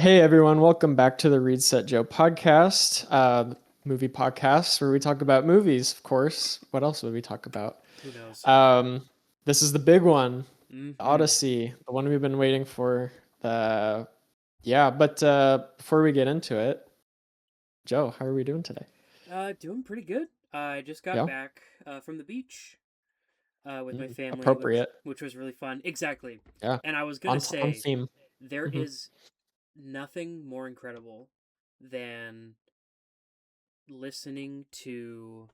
Hey everyone, welcome back to the Reade Set Jo Podcast, movie podcast where we talk about movies, of course. What else would we talk about? Who knows? Um, this is the big one, Hmm. Odyssey, the one we've been waiting for. The but before we get into it, Joe, how are we doing today? Doing pretty good. I just got Yeah, back from the beach with my mm, family, which appropriate. which was really fun. Exactly. Yeah, And I was gonna on say theme. there Hmm. is nothing more incredible than listening to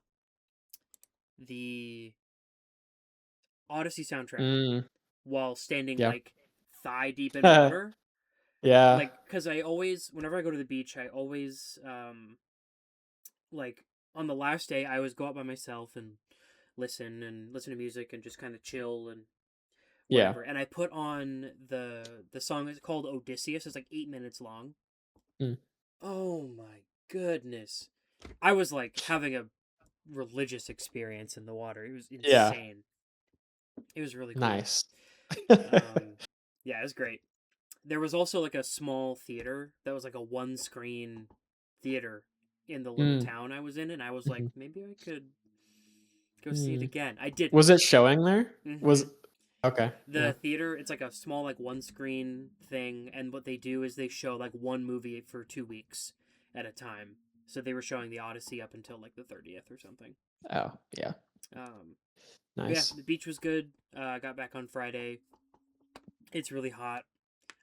the Odyssey soundtrack Mm, while standing yeah, like thigh deep in water. yeah, Like, cause I always, whenever I go to the beach, I always like on the last day I always go out by myself and listen to music and just kind of chill and yeah. whatever. And I put on the song. It's called Odysseus. It's like 8 minutes long. Mm, Oh my goodness! I was like having a religious experience in the water. It was yeah, insane. It was really cool. nice. Um, yeah, it was great. There was also like a small theater that was like a one screen theater in the little Mm, town I was in, and I was like, mhm, maybe I could go see it mm. again. I Was didn't. it showing there? Hmm. Was okay. Yeah. The theater, it's like a small like one screen thing, and what they do is they show like one movie for 2 weeks at a time. So they were showing the Odyssey up until like the 30th or something. Oh, yeah. um but yeah, Nice. the beach was good. I got back on Friday. It's really hot.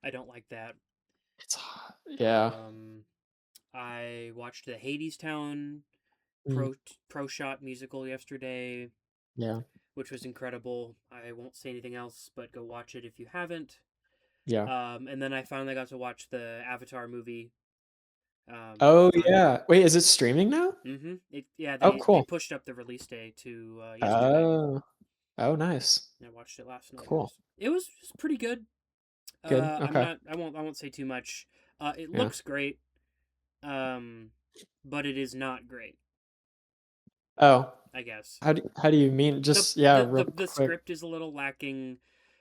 I don't like that. It's hot. Yeah. um I watched the Hades Town Mm, pro shot musical yesterday, yeah. which was incredible. I won't say anything else, but go watch it if you haven't. Yeah. And then I finally got to watch the Avatar movie. Oh, Finally. yeah. Wait, is it streaming now? Mm-hmm. Yeah, Oh, they cool. pushed up the release day to yesterday. Oh. Oh, nice. I watched it last night. Cool. It was just pretty good. Good. I'm Okay. not. I won't say too much. It Yeah. looks great. Um, but it is not great. Oh, I guess how do you mean? Just yeah, real the quick. script is a little lacking.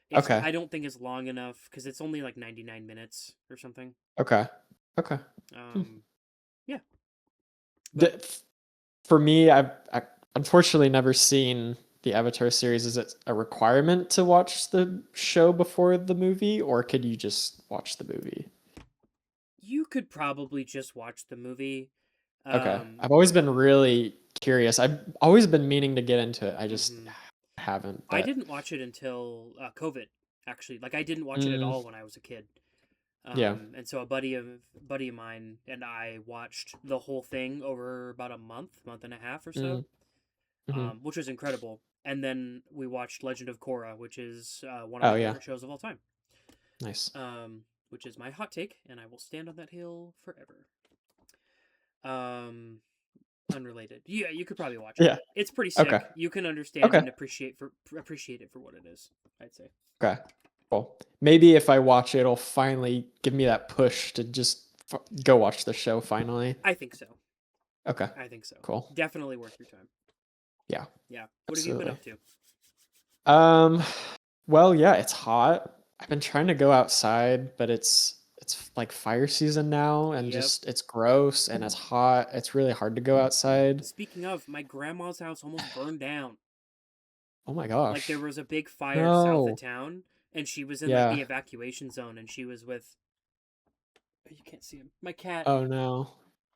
It's Okay. I don't think it's long enough because it's only like 99 minutes or something. Okay. Okay. Hmm. Um, yeah, D- but f- For me, I unfortunately never seen the Avatar series. Is it a requirement to watch the show before the movie, or could you just watch the movie? you could probably just watch the movie. Okay. Um, I've always been really curious. I've always been meaning to get into it. I just mhm. haven't, I but didn't watch it until COVID. Actually, like I didn't watch it at mm, all when I was a kid. yeah. And so a buddy of mine and I watched the whole thing over about a month and a half or so, Mm, hmm. which was incredible. And then we watched Legend of Korra, which is one of Oh my yeah. favorite shows of all time. Nice. Which is my hot take, and I will stand on that hill forever. Um, Unrelated. Yeah, you could probably watch it. Yeah. It's pretty Okay. sick. You can understand Okay. and appreciate it for what it is, I'd say. Okay. Cool. Maybe if I watch it, it'll finally give me that push to just go watch the show finally. I think so. Okay. I think so. Cool. Definitely worth your time. Yeah. Yeah. What have you been Absolutely. up to? Um, well, yeah, it's hot. I've been trying to go outside, but it's like fire season now and Yep. just it's gross and it's hot. It's really hard to go outside. Speaking of, my grandma's house almost burned down. Oh my Like there gosh. was a big fire south of No. town, and she was in like the Yeah. evacuation zone, and she was with, oh, you can't see him, my cat Oh no.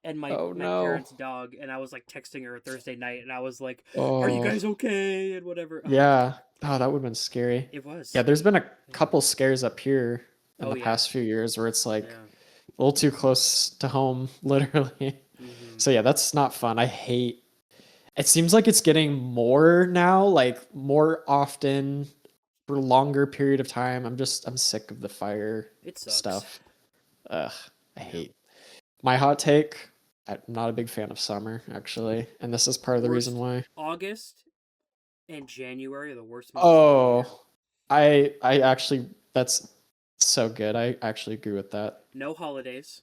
and Oh my no. parents' dog, and I was like texting her Thursday night, and I was like, "Are you Oh. guys okay?" and whatever. Oh Yeah. god, Oh, that would have been scary. it Yeah, was. there's been a Yeah. couple scares up here in Oh the yeah, past few years where it's like yeah. a little too close to home, literally. Mm-hmm. So yeah, that's not fun. I hate it seems like it's getting more now, like more often for longer period of time. I'm sick of the fire It sucks. stuff. Ugh, I Yeah. hate. My hot take, I'm not a big fan of summer, actually, and this is part of the reason Worst. why. August and January are the worst months of the year. Oh, I actually that's so good. I actually agree with that. No holidays.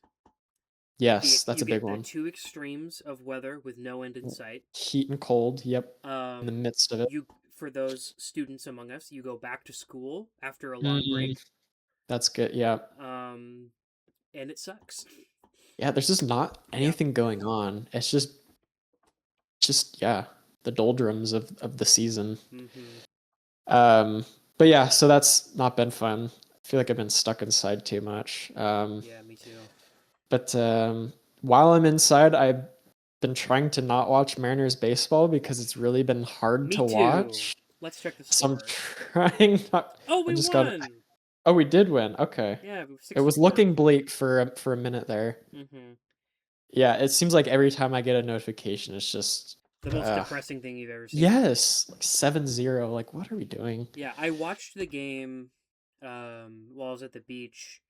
Yes, that's You a big get the one. two extremes of weather with no end in sight. Heat and cold, yep, in the Um, midst of it. you For those students among us, you go back to school after a long Mm, break. that's good. Yeah. Um, and it sucks. Yeah, there's just not anything going on. It's just yeah, the doldrums of the season. Mm-hmm. But yeah, so that's not been fun. I feel like I've been stuck inside too much. Yeah, me too. But while I'm inside, I've been trying to not watch Mariners baseball because it's really been hard Me to too. watch. Let's check the So I'm score. trying not. Oh, I we just got. won. Oh, we did win. Okay. Yeah, It was 6-4. looking bleak for a minute there. Mm-hmm. Yeah, it seems like every time I get a notification, it's just The most depressing thing you've ever seen. yes, like 7-0. Like, what are we doing? Yeah, I watched the game while I was at the beach.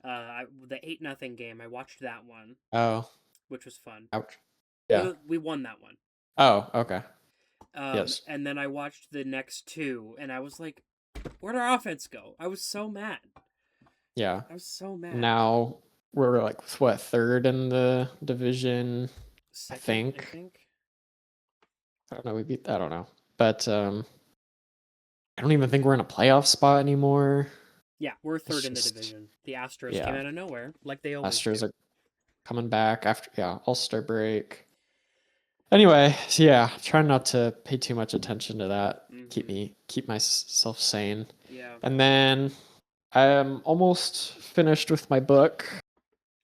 The 8-0 game. I watched that one, Oh, which was fun. ouch. Yeah. We won that one. Oh, okay. Yes. And then I watched the next two, and I was like, "Where'd our offense go?" I was so mad. Yeah. I was so mad. Now we're like what, third in the division? Second, I think. I think. I don't know. I don't know, but I don't even think we're in a playoff spot anymore. Yeah, we're third in the division. The Astros came out of nowhere, like they always Astros do. are coming back after All-Star break. Anyway, so yeah, trying not to pay too much attention to that. Mm-hmm. Keep myself sane. Yeah. And then I'm almost finished with my book.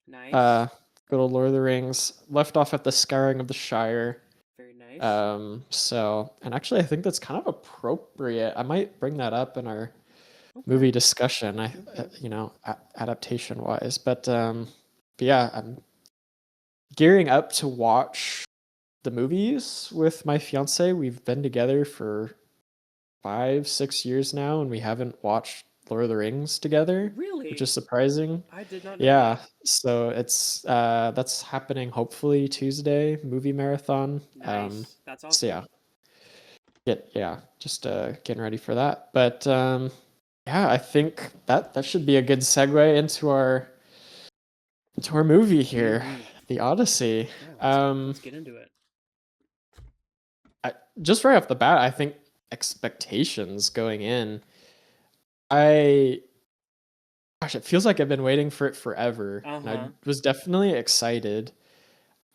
Nice. Good old Lord of the Rings. Left off at the Scouring of the Shire. Very nice. So, and actually I think that's kind of appropriate. I might bring that up in our movie discussion. Adaptation wise, but yeah, I'm gearing up to watch the movies with my fiance. We've been together for 5-6 years now, and we haven't watched Lord of the Rings together. Really? Which is surprising. I did not know Yeah, that. so it's that's happening hopefully Tuesday, movie marathon. Nice. That's awesome. So just getting ready for that. But yeah, I think that should be a good segue into our movie here, the Odyssey. Yeah, let's get into it. Just right off the bat, I think expectations going in. Gosh, it feels like I've been waiting for it forever. And I was definitely excited.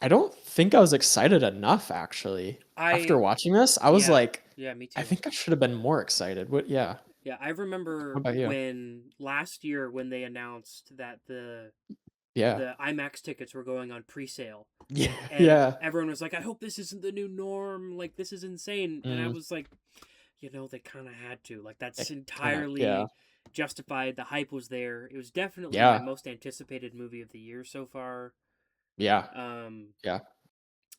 I don't think I was excited enough, actually. After watching this, I was like, yeah, me too. I think I should have been more excited. Yeah, I remember when last year when they announced that the IMAX tickets were going on pre-sale. Yeah. Everyone was like, I hope this isn't the new norm. Like, this is insane. And I was like, they kind of had to. Like, that's entirely justified. The hype was there. It was definitely my most anticipated movie of the year so far. Yeah. And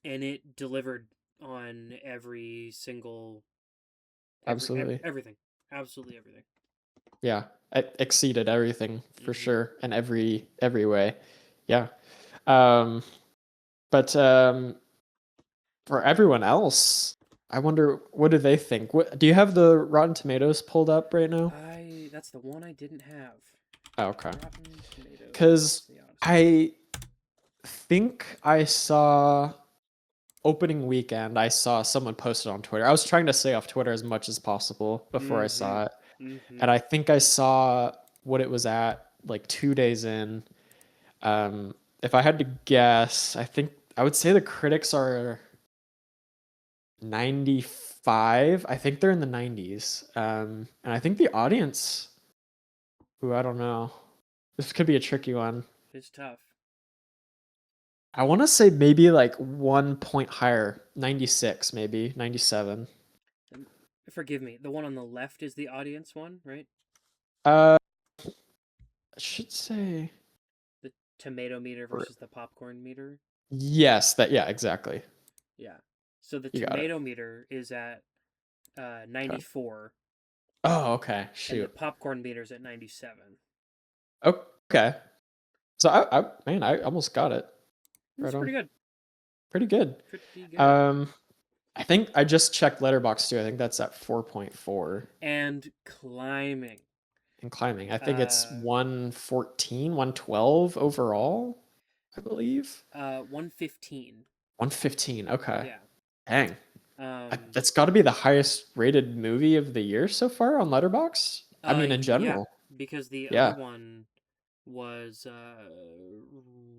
it delivered on every single... Absolutely. Everything. Absolutely everything. Yeah. It exceeded everything for sure in every way. Yeah. But for everyone else, I wonder, what do they think? Do you have the Rotten Tomatoes pulled up right now? That's the one I didn't have. Oh, okay. Because I think I saw opening weekend, I saw someone posted on Twitter. I was trying to stay off Twitter as much as possible before I saw it. And I think I saw what it was at like 2 days in. If I had to guess, I would say the critics are 95. I think they're in the 90s. And I think the audience, I don't know. This could be a tricky one. It's tough. I want to say maybe like 1 point higher, 96, maybe 97. Forgive me. The one on the left is the audience one, right? I should say the tomato meter versus the popcorn meter. Yes, exactly. Yeah. So the tomato meter is at 94. Oh, okay. Shoot. And the popcorn meter's at 97. Okay. So I almost got it. That's pretty good. Pretty good. I think I just checked Letterboxd too. I think that's at 4.4. And climbing. I think it's 114, 112 overall, I believe. 115. 115. Okay. Yeah. Dang. That's got to be the highest rated movie of the year so far on Letterboxd. I mean, in general. Yeah, because the other one was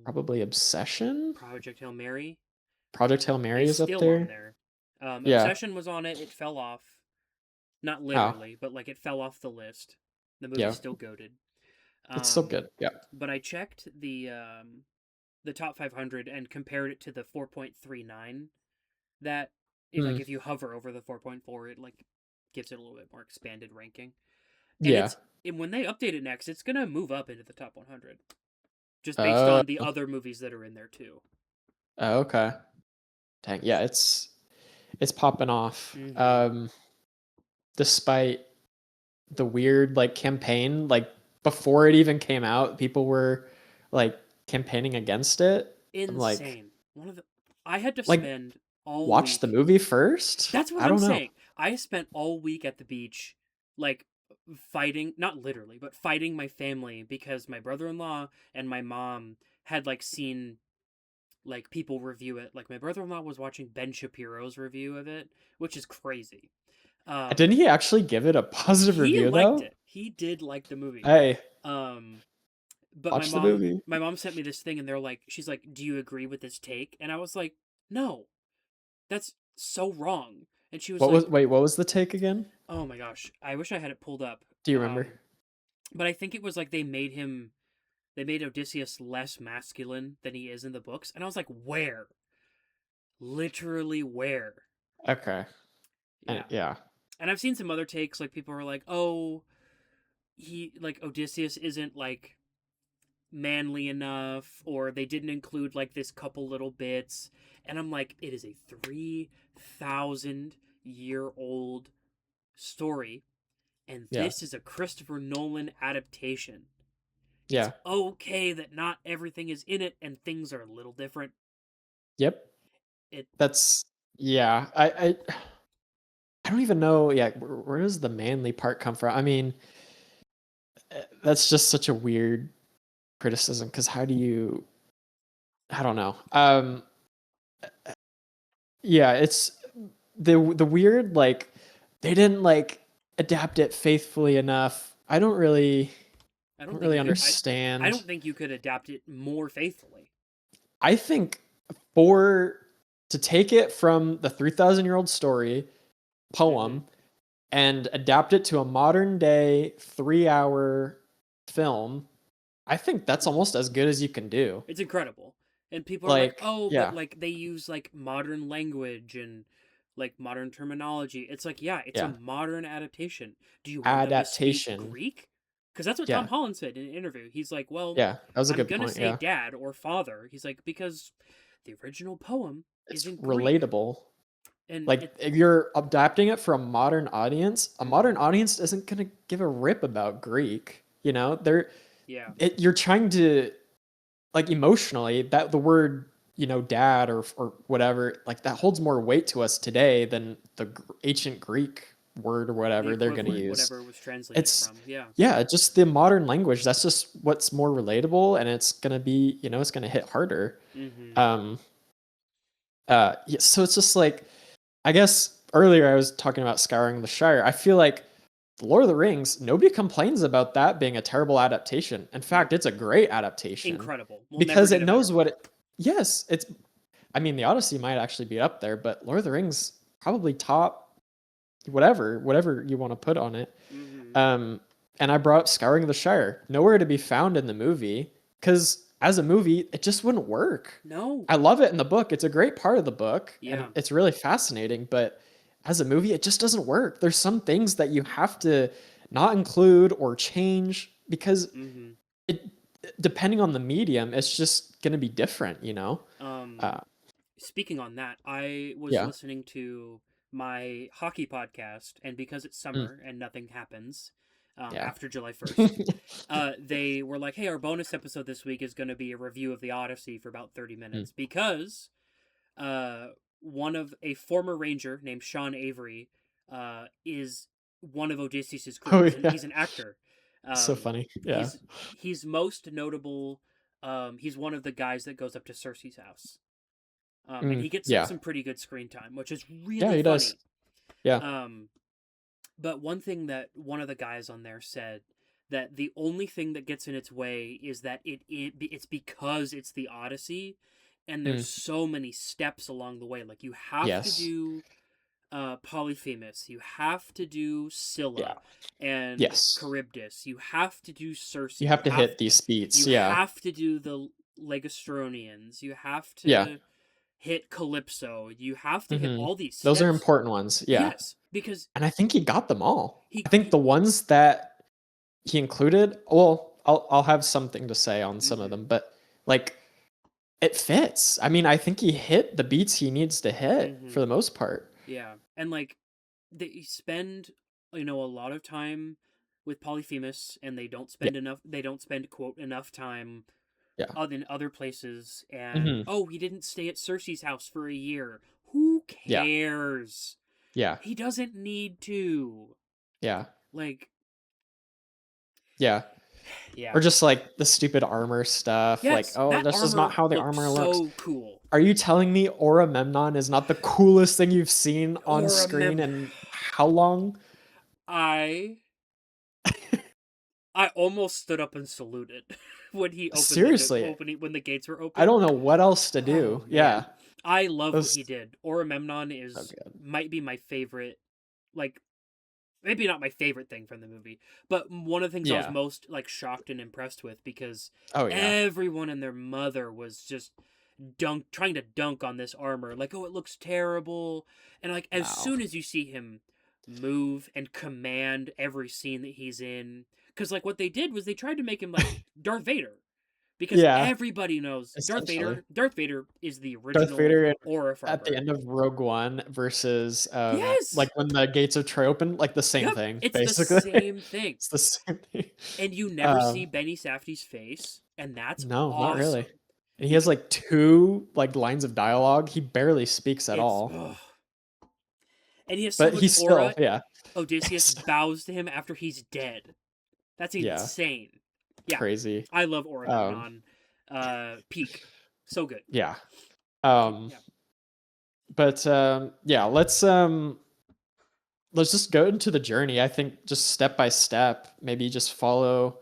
Probably Obsession. Project Hail Mary. Project Hail Mary Is is up still on there. there. Yeah. Obsession was on it. It fell off. Not literally, but like it fell off the list. The movie's still goated. It's still good. Yeah. But I checked the top 500 and compared it to the 4.39 that like if you hover over the 4.4 it like gives it a little bit more expanded ranking. And when they update it next, it's going to move up into the top 100 just based on the other movies that are in there too. Oh, okay. Dang. Yeah, it's popping off. Despite the weird like campaign, like before it even came out, people were like campaigning against it. Insane. Like, I had to spend all watch week. The movie first. That's what I'm saying. I spent all week at the beach, like fighting, not literally, but fighting my family because my brother-in-law and my mom had like seen like people review it. Like my brother-in-law was watching Ben Shapiro's review of it, which is crazy. Didn't he actually give it a positive review though? He liked it. He did like the movie. Hey. But watch the movie. My mom sent me this thing and they're like, she's like, "Do you agree with this take?" And I was like, "No. That's so wrong." And she was what was the take again? Oh my gosh. I wish I had it pulled up. Do you remember? But I think it was like they made Odysseus less masculine than he is in the books. And I was like, where? Literally where? Okay. Yeah. And I've seen some other takes, like people are like, "Oh, Odysseus isn't like manly enough, or they didn't include like this couple little bits." And I'm like, it is a 3,000-year-old story, and this is a Christopher Nolan adaptation. Yeah. It's okay that not everything is in it and things are a little different. Yep. I don't even know. Yeah, where does the manly part come from? I mean, that's just such a weird criticism because how do you? I don't know. Yeah, it's the weird like they didn't like adapt it faithfully enough. I don't really understand. I don't think you could adapt it more faithfully. I think to take it from the 3,000-year-old story poem and adapt it to a modern day 3-hour film, I think that's almost as good as you can do. It's incredible. And people are like, "Oh, but like they use like modern language and like modern terminology." It's like, it's a modern adaptation. Do you want them to speak Greek? Because that's what Tom Holland said in an interview. He's like, "Well, that was a good point. I'm gonna say dad or father." He's like, because the original poem is relatable. And like if you're adapting it for a modern audience, a modern audience isn't gonna give a rip about Greek. You know, you're trying to like emotionally that the word dad or whatever like that holds more weight to us today than the ancient Greek word or whatever they're going to use. Whatever it was translated from. Just the modern language. That's just what's more relatable, and it's going to be it's going to hit harder. So it's just like I guess earlier I was talking about Scouring the Shire. I feel like Lord of the Rings, nobody complains about that being a terrible adaptation. In fact, it's a great adaptation. Incredible. Because it knows what it... Yes, it's... I mean, the Odyssey might actually be up there, but Lord of the Rings probably top... Whatever you want to put on it. And I brought up Scouring the Shire. Nowhere to be found in the movie, because as a movie, it just wouldn't work. No. I love it in the book. It's a great part of the book. And it's really fascinating, but... as a movie, it just doesn't work. There's some things that you have to not include or change because depending on the medium, it's just going to be different, Speaking on that, I was listening to my hockey podcast, and because it's summer and nothing happens after July 1st, they were like, "Hey, our bonus episode this week is going to be a review of the Odyssey for about 30 minutes because a former Ranger named Sean Avery is one of Odysseus's crew. He's an actor. So funny. Yeah. He's most notable. He's one of the guys that goes up to Cersei's house. And he gets some pretty good screen time, which is really funny. Does. Yeah. But one thing that one of the guys on there said that the only thing that gets in its way is that it's because it's the Odyssey, and there's so many steps along the way. Like, you have to do Polyphemus, you have to do Scylla and Charybdis, you have to do Circe, you have to hit these beats. You have to do the Legastronians, you have to hit Calypso, you have to hit all these steps. Those are important ones. Yes, because... And I think he got them all. I think the ones that he included, well, I'll have something to say on some of them, but like, it fits. I mean, I think he hit the beats he needs to hit for the most part. Yeah, and like, they spend, a lot of time with Polyphemus, and they don't spend enough. They don't spend, quote, enough time in other places. And he didn't stay at Circe's house for a year. Who cares? Yeah, he doesn't need to. Yeah, like, yeah. Or just like the stupid armor stuff. Yes, like, this is not how the armor looks. So cool. Are you telling me Memnon is not the coolest thing you've seen on screen in how long? I almost stood up and saluted when he opened. Seriously, when the gates were open. I don't know what else to do. Yeah, I love what he did. Memnon might be my favorite. Like, maybe not my favorite thing from the movie, but one of the things I was most shocked and impressed with, because everyone and their mother was just trying to dunk on this armor, like, oh, it looks terrible, and as soon as you see him move and command every scene that he's in, because what they did was they tried to make him like Darth Vader, because everybody knows Darth Vader is the original Darth Vader aura farmer. At the end of Rogue One versus when the gates of Troy open, the same thing. It's basically the same thing. It's the same thing. And you never see Benny Safdie's face, and that's awesome. Not really. And he has 2 lines of dialogue. He barely speaks at all. Ugh. And he has so much aura. Still, Odysseus bows to him after he's dead. That's insane. Yeah, crazy. I love Memnon. Peak, so good. Yeah. But let's just go into the journey. I think just step by step, maybe just follow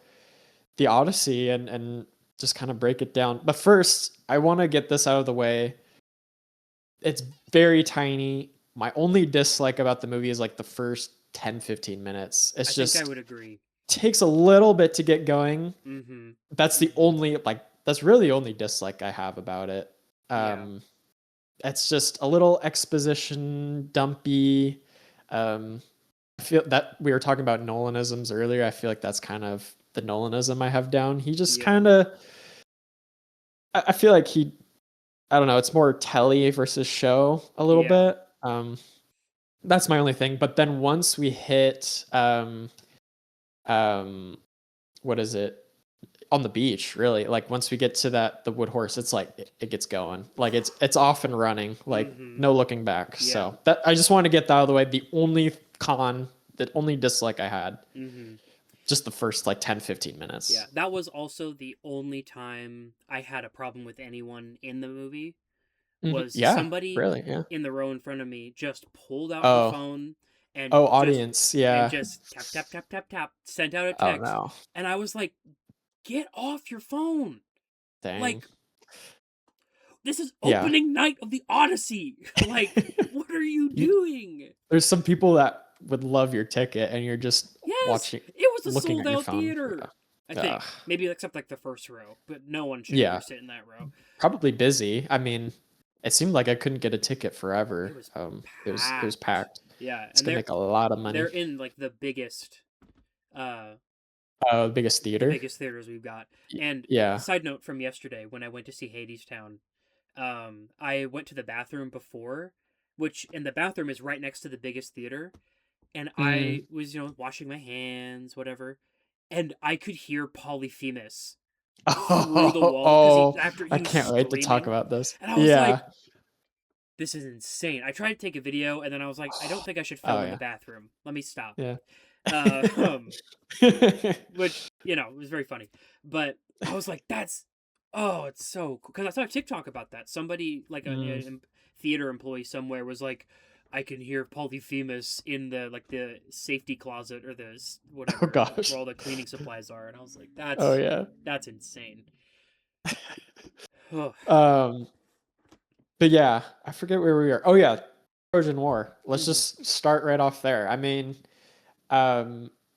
the Odyssey and just kind of break it down. But first, I want to get this out of the way. It's very tiny. My only dislike about the movie is the first 10-15 minutes. I think I would agree. Takes a little bit to get going. That's the only that's really the only dislike I have about it. It's just a little exposition dumpy. I feel that we were talking about Nolanisms earlier. I feel like that's kind of the Nolanism I have down. He just kind of, I feel like I don't know, it's more telly versus show a little bit. That's my only thing. But then once we hit what is it, on the beach, really, once we get to the wood horse, it's it gets going, it's off and running, no looking back. So that, I just want to get that out of the way. The only dislike I had, just the first 10-15 minutes. That was also the only time I had a problem with anyone in the movie. Was somebody in the row in front of me just pulled out the phone and audience, and just tap tap tap tap tap, sent out a text. No. And I was like, get off your phone. Dang. This is opening night of the Odyssey. What are you doing? There's some people that would love your ticket, and you're just watching. It was a sold out theater. I think maybe except the first row, but no one should ever sit in that row. Probably busy. I mean, it seemed like I couldn't get a ticket forever. It was packed. Yeah, it's gonna make a lot of money. They're in the biggest biggest theater. Biggest theaters we've got. And side note from yesterday, when I went to see Hadestown, I went to the bathroom before, and the bathroom is right next to the biggest theater, and I was washing my hands, whatever, and I could hear Polyphemus through the wall. I can't wait to talk about this. And I was like, this is insane. I tried to take a video, and then I was like, I don't think I should film in the bathroom. Let me stop. Yeah. Which, it was very funny. But I was like, it's so cool. Because I saw a TikTok about that. Somebody, a theater employee somewhere was like, I can hear Polyphemus in the safety closet or the Oh whatever gosh. where all the cleaning supplies are, and I was like, Oh yeah. that's insane. Um, but yeah, I forget where we are. Oh yeah, Trojan War. Let's just start right off there. I mean,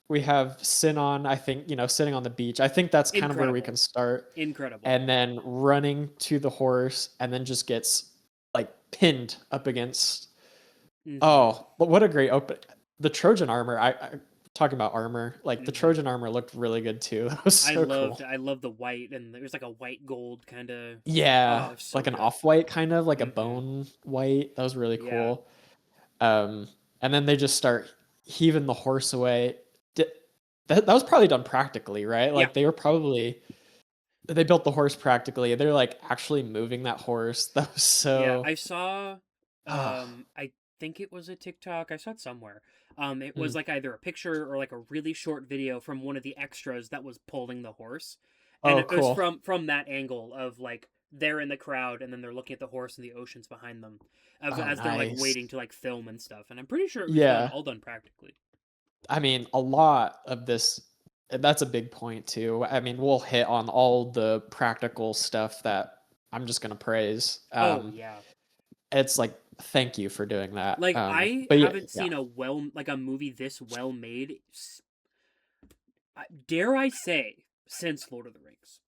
we have Sinon, I think, sitting on the beach. I think that's kind of where we can start. Incredible. And then running to the horse, and then just gets like pinned up against. Oh, but what a great open! The Trojan armor. I talking about armor. Like the Trojan armor looked really good too. That was so cool. I loved the white, and there was like a white gold kind of. Yeah, oh, so like an good. off-white kind of, like a bone white. That was really cool. And then they just start heaving the horse away. That was probably done practically, right? Like they built the horse practically. They're like actually moving that horse. That was so. I saw. I think it was a TikTok. I saw it somewhere. It was like either a picture or like a really short video from one of the extras that was pulling the horse, and it was from that angle of like they're in the crowd and then they're looking at the horse and the oceans behind them, as they're like waiting to like film and stuff. And I'm pretty sure it was all done practically. I mean, a lot of this. That's a big point too. I mean, we'll hit on all the practical stuff that I'm just gonna praise. It's like, thank you for doing that. Like I haven't seen a movie this well made. Dare I say, since Lord of the Rings.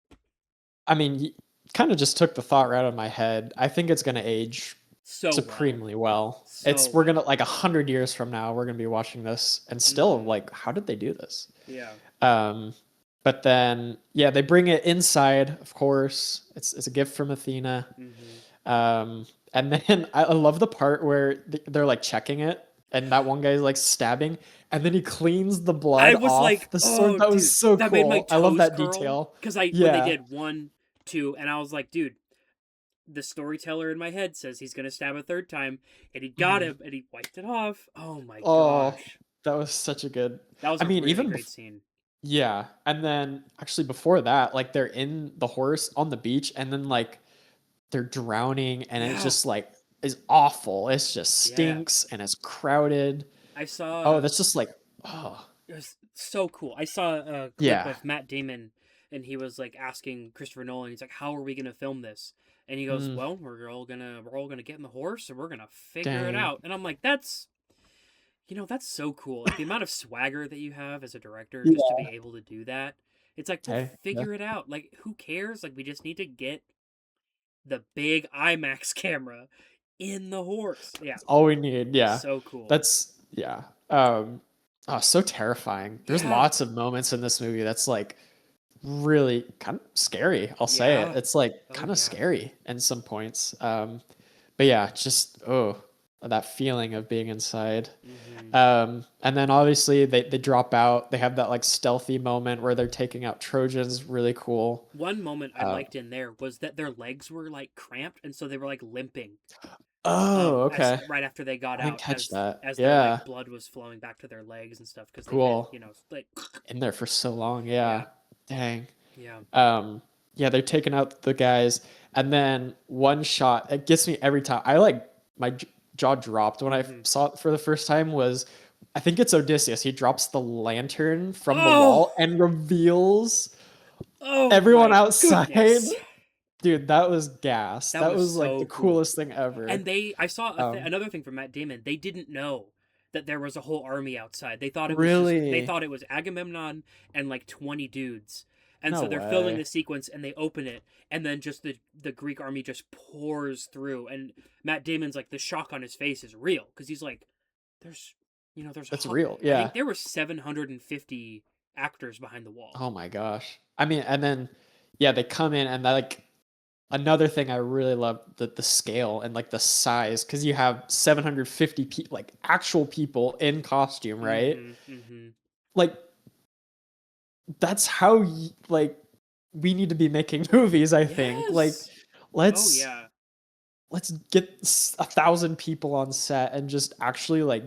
I mean, you kind of just took the thought right out of my head. I think it's gonna age supremely well. We're gonna, like 100 years from now, we're gonna be watching this and still like, how did they do this? But then they bring it inside, of course. It's a gift from Athena. And then I love the part where they're like checking it, and that one guy's like stabbing, and then he cleans the blood off the sword. That was so cool. Made my toes I love that curl, detail. Because when they did 1, 2, and I was like, dude, the storyteller in my head says he's gonna stab a third time, and he got him, and he wiped it off. Oh my gosh, that was such a good. That was a great scene. Yeah, and then actually before that, like they're in the horse on the beach, and then like they're drowning, and it's just like is awful. It just stinks and it's crowded. I saw. Oh, that's just like It was so cool. I saw a clip of Matt Damon, and he was like asking Christopher Nolan. He's like, "How are we gonna film this?" And he goes, "Well, we're all gonna get in the horse, and we're gonna figure it out." And I'm like, "That's so cool. Like the amount of swagger that you have as a director just to be able to do that. It's like, we'll figure it out. Like, who cares? Like, we just need to get the big IMAX camera in the horse. Yeah, that's all we need. Yeah, so cool. That's so terrifying. There's lots of moments in this movie that's like really kind of scary. I'll say it. It's like kind of scary in some points. But yeah, just that feeling of being inside. And then obviously they drop out. They have that like stealthy moment where they're taking out Trojans. Really cool. One moment I liked in there was that their legs were like cramped, and so they were like limping. Oh, okay. Right after they got I didn't out, catch that. As their like, blood was flowing back to their legs and stuff, because cool. They've been, like in there for so long. Yeah. Dang. Yeah. They're taking out the guys, and then one shot. It gets me every time. I like my jaw dropped when I saw it for the first time. Was I think it's Odysseus. He drops the lantern from the wall and reveals everyone outside. Goodness. Dude, that was gas. That was like the coolest thing ever. And I saw another thing from Matt Damon. They didn't know that there was a whole army outside. They thought it was they thought it was Agamemnon and like 20 dudes. And so they're filming the sequence, and they open it, and then just the Greek army just pours through. And Matt Damon's like, the shock on his face is real, because he's like, there's that's real. Yeah, I think there were 750 actors behind the wall. Oh my gosh. I mean, and then they come in, and like another thing I really love, the scale and like the size, because you have 750 people, like actual people in costume, right? Like that's how like we need to be making movies. I think like let's get 1,000 people on set and just actually like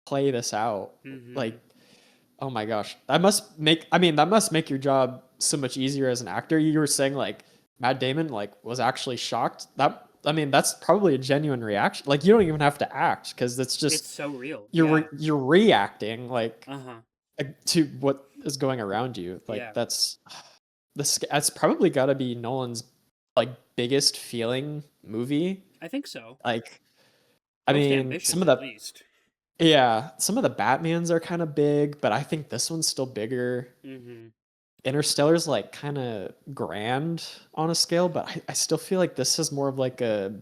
play this out. Like, oh my gosh, that must make your job so much easier as an actor. You were saying like Matt Damon like was actually shocked. That I mean, that's probably a genuine reaction. Like, you don't even have to act because it's just so real. you're reacting like Uh-huh. to what is going around you. Like, Yeah. that's probably got to be Nolan's like biggest feeling movie. I think so. Like, I Most mean, ambitious, at least. some of the Batmans are kind of big, but I think this one's still bigger. Mm-hmm. Interstellar's like kind of grand on a scale, but I still feel like this is more of like a,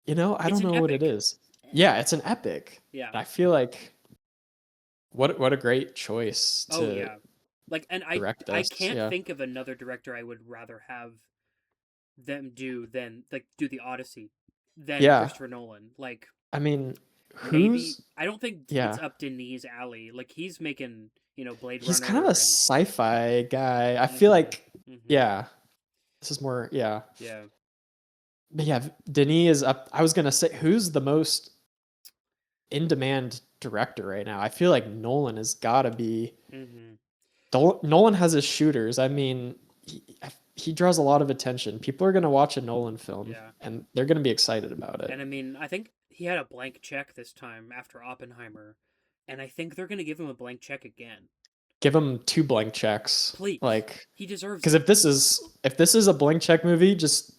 I It's don't an know what it epic. is. Yeah, it's an epic. Yeah. I feel like what a great choice Oh to yeah. Like, and direct I this. can't Yeah. think of another director I would rather have them do the Odyssey than Yeah. Christopher Nolan. Like, I mean, maybe who's I don't think it's yeah. up Denis' alley. Like, he's making, Blade He's kind of a Runner and sci-fi guy. I feel mm-hmm, like mm-hmm. yeah, this is more yeah. Yeah. But yeah, Denis is up. I was gonna say, who's the most in demand director right now? I feel like Nolan has got to be. Mm-hmm. Nolan has his shooters. I mean, he draws a lot of attention. People are gonna watch a Nolan film, Yeah. and they're gonna be excited about it. And I mean, I think he had a blank check this time after Oppenheimer, and I think they're gonna give him a blank check again. Give him 2 blank checks, Please, like, he deserves because it. if this is a blank check movie, just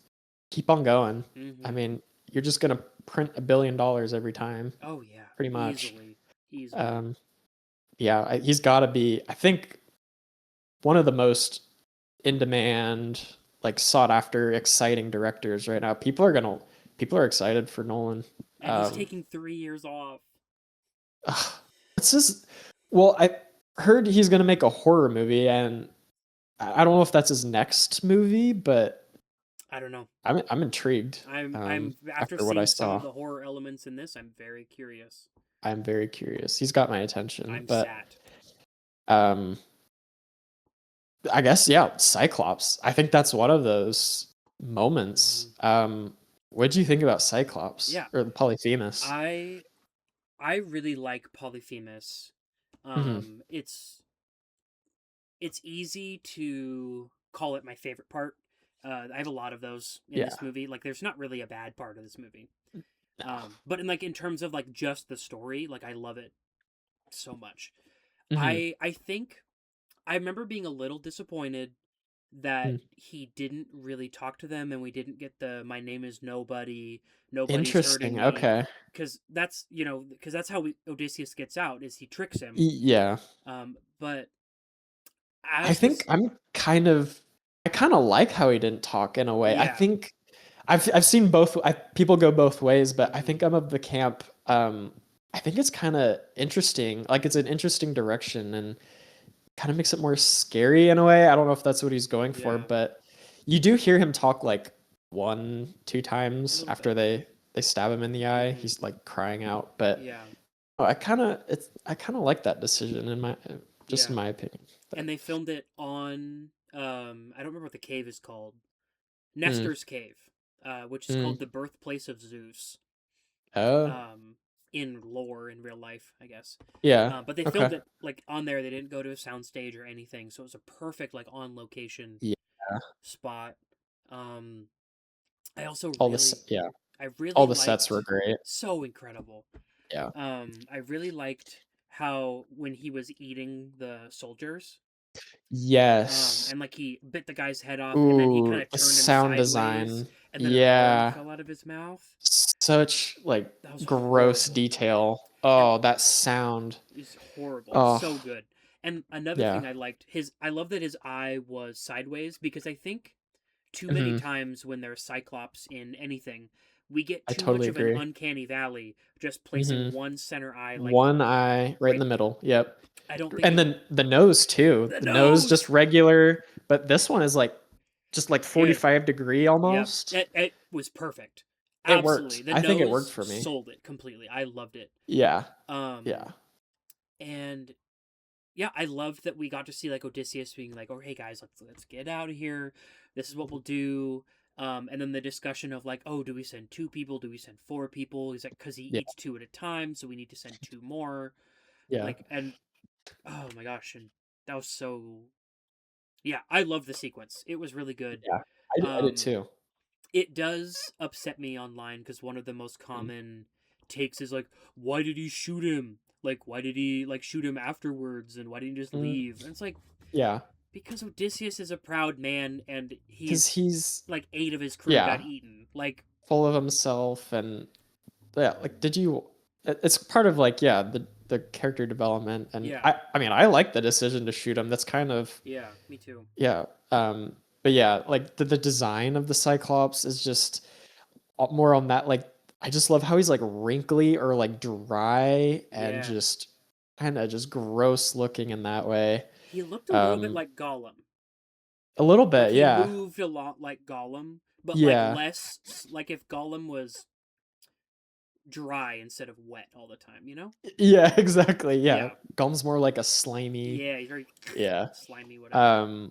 keep on going. I Mm-hmm. mean, you're just gonna print $1 billion every time, Oh yeah, pretty much. easily. Yeah, he's got to be. I think one of the most in demand, like sought after, exciting directors right now. People are excited for Nolan. And he's taking 3 years off. It's just, well, I heard he's gonna make a horror movie, and I don't know if that's his next movie, but I don't know. I'm intrigued. I'm after After what I seeing some saw, of the horror elements in this, I'm very curious. I'm very curious. He's got my attention, I'm but sat. um, I guess yeah, Cyclops. I think that's one of those moments. What do you think about Cyclops Yeah, or the Polyphemus? I really like Polyphemus. Hmm. It's easy to call it my favorite part. I have a lot of those in Yeah. this movie. Like, there's not really a bad part of this movie. No. But in terms of like just the story, like I love it so much. Hmm. I think I remember being a little disappointed that he didn't really talk to them and we didn't get the "my name is nobody, nobody's hurting Interesting. me," Okay. because that's how Odysseus gets out, is he tricks him. Yeah. But I as think this I kind of like how he didn't talk in a way. I Yeah. think I've seen both. People go both ways, but I Mhm. think I'm of the camp. I think it's kind of interesting. Like, it's an interesting direction and kind of makes it more scary in a way. I don't know if that's what he's going for, Yeah, but you do hear him talk like 2 a times little after bit. they stab him in the eye. Mhm. He's like crying out, but Yeah, I kind of like that decision in my just in yeah. my opinion. And But, they filmed it on I don't remember what the cave is called. mm, Nestor's Cave, which is mm, called the birthplace of Zeus. oh, Um, in lore, in real life, I guess. yeah, But they filmed okay, it like on there. They didn't go to a soundstage or anything, so it was a perfect like on location yeah. spot. Um, I also Yeah, I really all the sets were liked great. so incredible. Yeah. I really liked how when he was eating the soldiers, Yes. and like he bit the guy's head off, and then he kind Ooh, of the turned him sound sideways, design. and then an arm Yeah. fell out of his mouth. Such like That was gross horrible. detail. And Oh, that sound. it's horrible. Oh, So good. And another yeah. thing I liked, his I love that his eye was sideways, because I think too many Hmm. times when there's Cyclops in anything, we get I too much totally of an agree. uncanny valley just Hmm. placing one center eye like One eye right in right. the middle. Yep. I don't think And it then the nose too. the The nose just nose. regular, but this one is like just like It 45-degree Yep. almost. It was perfect. It worked. Absolutely. The I think it worked nose for me. sold it completely. I loved it. Yeah. Um Yeah. and yeah, I loved that we got to see like Odysseus being like, "Oh, hey guys, let's get out of here. This is what we'll do." And then the discussion of like, "Oh, do we send 2 people? Do we send 4 people?" He's like, "Because he Yeah. eats 2 at a time, so we need to send 2 more." Yeah. Like, and oh my gosh, and that was so. Yeah, I love the sequence. It was really good. Yeah. I did Um, too. It does upset me online because one of the most common takes is like, why did he shoot him? Like, why did he like shoot him afterwards? And why didn't he just leave? And it's like, Yeah. because Odysseus is a proud man, and Because he's like 8 of his crew got eaten. Like, full of himself, and like, did you? It's part of like the character development, and I mean I like the decision to shoot him. That's kind of me too. But yeah, like the design of the Cyclops is just more on that. Like, I just love how he's like wrinkly or like dry and just kind of just gross looking in that way. He looked a little bit like Gollum. A little bit, like, he moved a lot like Gollum, but like less like if Gollum was dry instead of wet all the time, you know? Yeah, exactly. Yeah. Gollum's more like a slimy. Yeah, he's very slimy, whatever.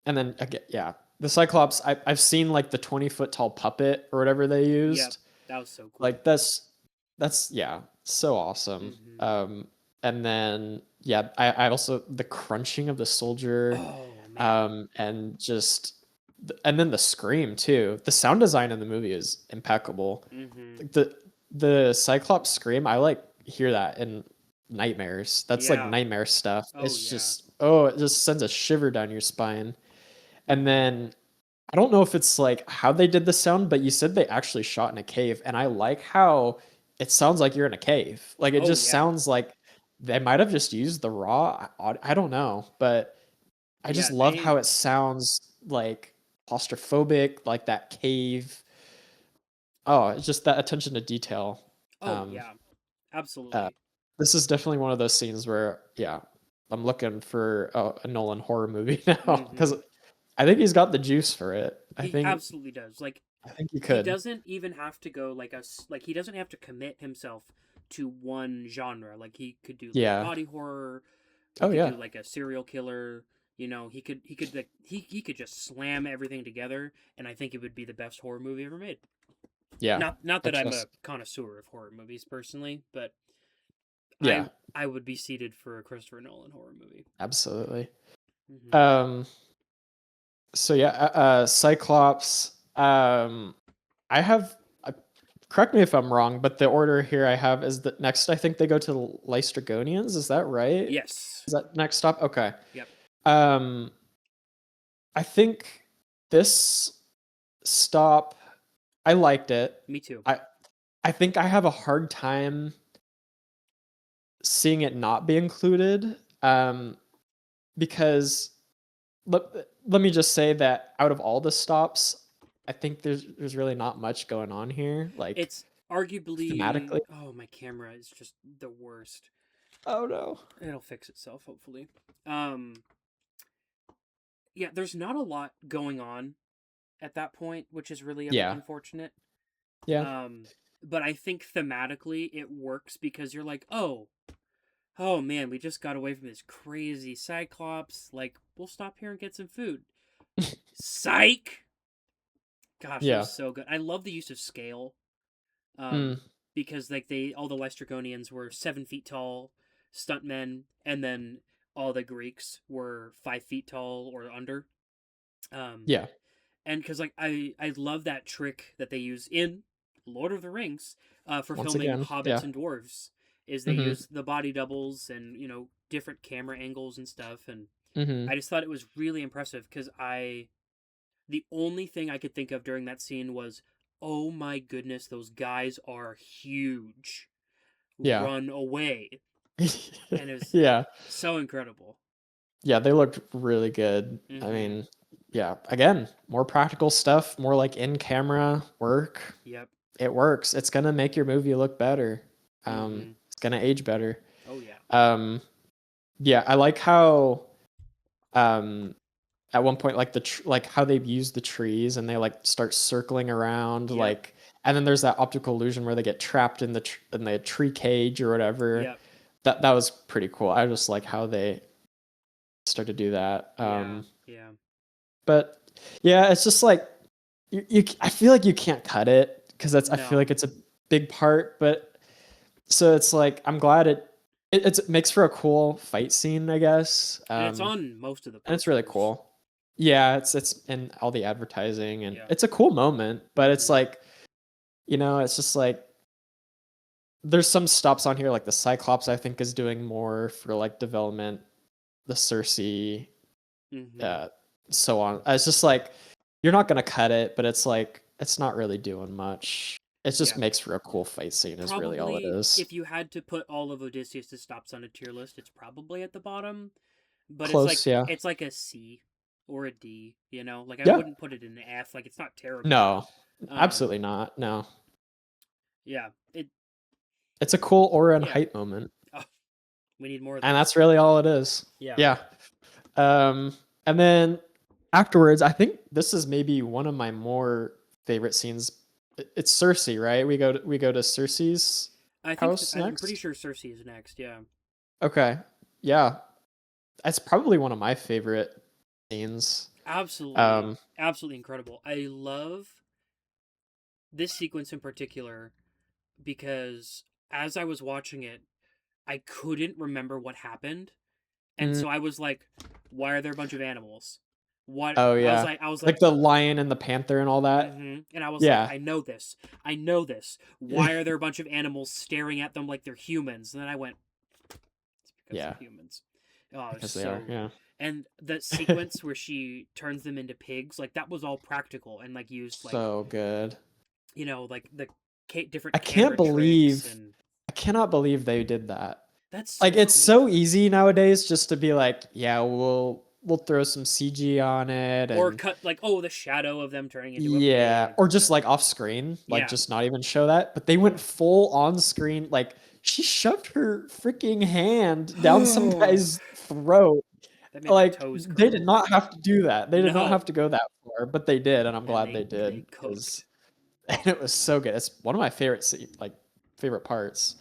And then again, the Cyclops, I've seen like the 20-foot tall puppet or whatever they used. Yep, that was so cool. Like that's so awesome. And then I also the crunching of the soldier. Oh man. And then the scream too. The sound design in the movie is impeccable. The Cyclops scream, I like hear that in nightmares. That's like nightmare stuff. It's just it just sends a shiver down your spine. And then I don't know if it's like how they did the sound, but you said they actually shot in a cave, and I like how it sounds like you're in a cave. Like it just sounds like they might have just used the raw. I don't know, but I just love how it sounds like claustrophobic, like that cave. Oh, it's just that attention to detail. Absolutely. This is definitely one of those scenes where I'm looking for a Nolan horror movie now because I think he's got the juice for it. He absolutely does. Like, I think he could. He doesn't even have to go like he doesn't have to commit himself to one genre. Like, he could do like body horror. He could do like a serial killer. You know, he could like he could just slam everything together, and I think it would be the best horror movie ever made. Yeah. Not that I'm a connoisseur of horror movies personally, but I would be seated for a Christopher Nolan horror movie. Absolutely. So Cyclops. I have. Correct me if I'm wrong, but the order here I have is that next. I think they go to Lystragonians. Is that right? Yes. Is that next stop? Okay. Yep. I think this stop. I liked it. Me too. I think I have a hard time seeing it not be included. Because let me just say that out of all the stops, I think there's really not much going on here. Like, it's arguably thematically. Oh, my camera is just the worst. Oh no. It'll fix itself, hopefully. Yeah, there's not a lot going on at that point, which is really unfortunate. Yeah. But I think thematically it works because you're like, oh man, we just got away from this crazy Cyclops. Like, we'll stop here and get some food. Psych! Gosh, it was so good. I love the use of scale. Because like all the Lystragonians were 7 feet tall stuntmen, and then all the Greeks were 5 feet tall or under. And because like I love that trick that they use in Lord of the Rings for filming hobbits and dwarves. Is they use the body doubles and, you know, different camera angles and stuff, and I just thought it was really impressive because the only thing I could think of during that scene was, oh my goodness, those guys are huge. Run away. And it was so incredible. Yeah, they looked really good. I mean, again, more practical stuff, more like in-camera work. Yep. It works. It's going to make your movie look better. It's going to age better. Oh, yeah. I like how at one point, like like how they've used the trees and they like start circling around, like, and then there's that optical illusion where they get trapped in the tree cage or whatever. Yep. That was pretty cool. I just like how they start to do that. But it's just like I feel like you can't cut it because I feel like it's a big part. But so it's like I'm glad it makes for a cool fight scene, I guess. And it's on most of the posters. And it's really cool. Yeah, it's in all the advertising, and Yeah. it's a cool moment, but it's like, it's just like there's some stops on here, like the Cyclops I think is doing more for like development, the Cersei, so on. It's just like you're not gonna cut it, but it's like it's not really doing much. It just makes for a cool fight scene is really all it is. If you had to put all of Odysseus' stops on a tier list, it's probably at the bottom. But Close, yeah. it's like a C or a D, Like I Yeah. wouldn't put it in an F. Like it's not terrible. No, absolutely not. No. Yeah. It's a cool aura and hype moment. Oh, we need more of that. And that's really all it is. Yeah. Yeah. And then afterwards, I think this is maybe one of my more favorite scenes. It's Cersei, right? We go to Cersei's house next. I'm pretty sure Cersei is next. Yeah. Okay. Yeah. That's probably one of my favorite scenes. Absolutely. Absolutely incredible. I love this sequence in particular because as I was watching it, I couldn't remember what happened. And so I was like, why are there a bunch of animals? What? Oh yeah. I was like the lion and the panther and all that. And I was like, I know this. Why are there a bunch of animals staring at them like they're humans? And then I went, it's because they're humans. Oh, because they are. Yeah. And the sequence where she turns them into pigs, like that was all practical and like used like so good. Like the different. I cannot believe they did that. That's like it's so easy nowadays just to be like, yeah, we'll throw some CG on it, or cut like the shadow of them turning into a pig, or just like off screen, like just not even show that. But they went full on screen, like she shoved her freaking hand down some guy's throat. Like they did not have to do that. They did not have to go that far, but they did, and I'm glad they did. And it was so good. It's one of my favorite parts.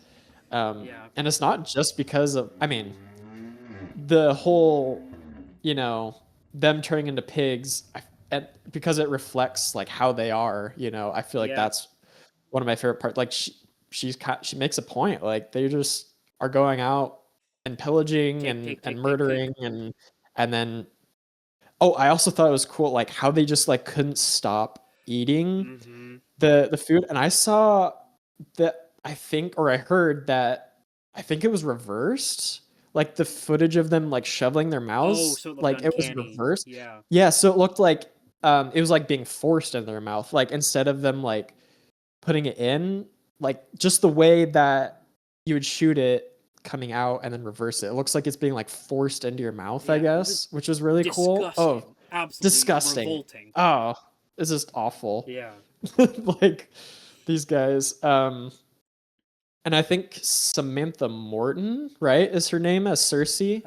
And it's not just because of, the whole, them turning into pigs, because it reflects like how they are. I feel like that's one of my favorite parts. Like she makes a point. Like they just are going out and pillaging and murdering and then. Oh, I also thought it was cool, like how they just like couldn't stop eating the food. And I saw that I heard that I think it was reversed. Like the footage of them like shoveling their mouths, so like it was reversed. Yeah. Yeah, so it looked like it was like being forced in their mouth. Like instead of them like putting it in, like just the way that you would shoot it coming out and then reverse it. It looks like it's being like forced into your mouth, I guess, which is really cool. Oh, absolutely disgusting. Revolting. Oh, it's just awful. Yeah. Like these guys. And I think Samantha Morton, right, is her name as Cersei.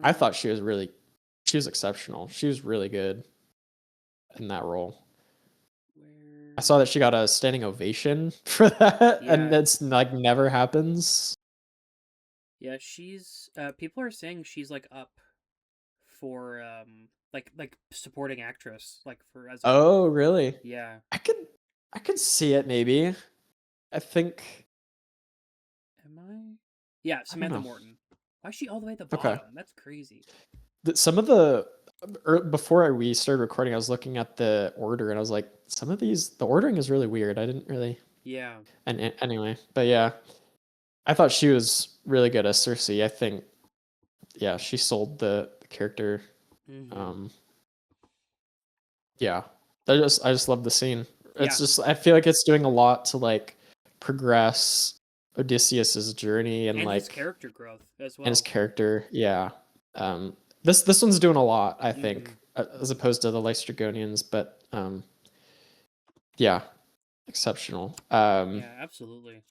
I thought she was exceptional. She was really good in that role. I saw that she got a standing ovation for that, and it's like never happens. Yeah, she's people are saying she's like up for like supporting actress, like for as Oh, really? Yeah. I could see it maybe. I think Am I? Yeah, Samantha Morton. Why is she all the way at the bottom? Okay. That's crazy. Some of the before we started recording, I was looking at the order and I was like, some of these, the ordering is really weird. I didn't really. Yeah. And anyway, but yeah, I thought she was really good as Cersei. I think, yeah, she sold the character. Yeah, I just love the scene. It's just, I feel like it's doing a lot to like progress Odysseus's journey and like his character growth as well. And his character, yeah. This one's doing a lot, I think, as opposed to the Lystragonians, but yeah, exceptional. Yeah, absolutely.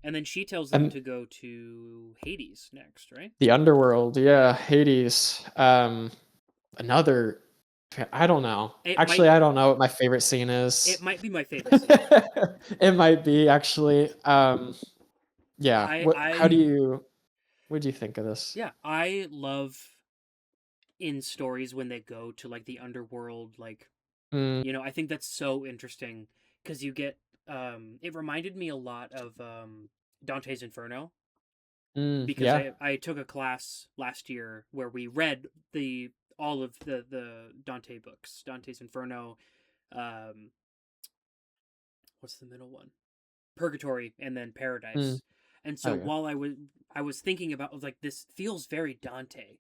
And then she tells them to go to Hades next, right? The underworld, yeah, Hades. Another, I don't know. I don't know what my favorite scene is. It might be my favorite scene. It might be, actually. Yeah. What do you think of this? Yeah, I love in stories when they go to like the underworld, like I think that's so interesting because you get it reminded me a lot of Dante's Inferno. Because I took a class last year where we read the all of the Dante books, Dante's Inferno, what's the middle one? Purgatory, and then Paradise. And so while I was thinking about, like, this feels very Dante,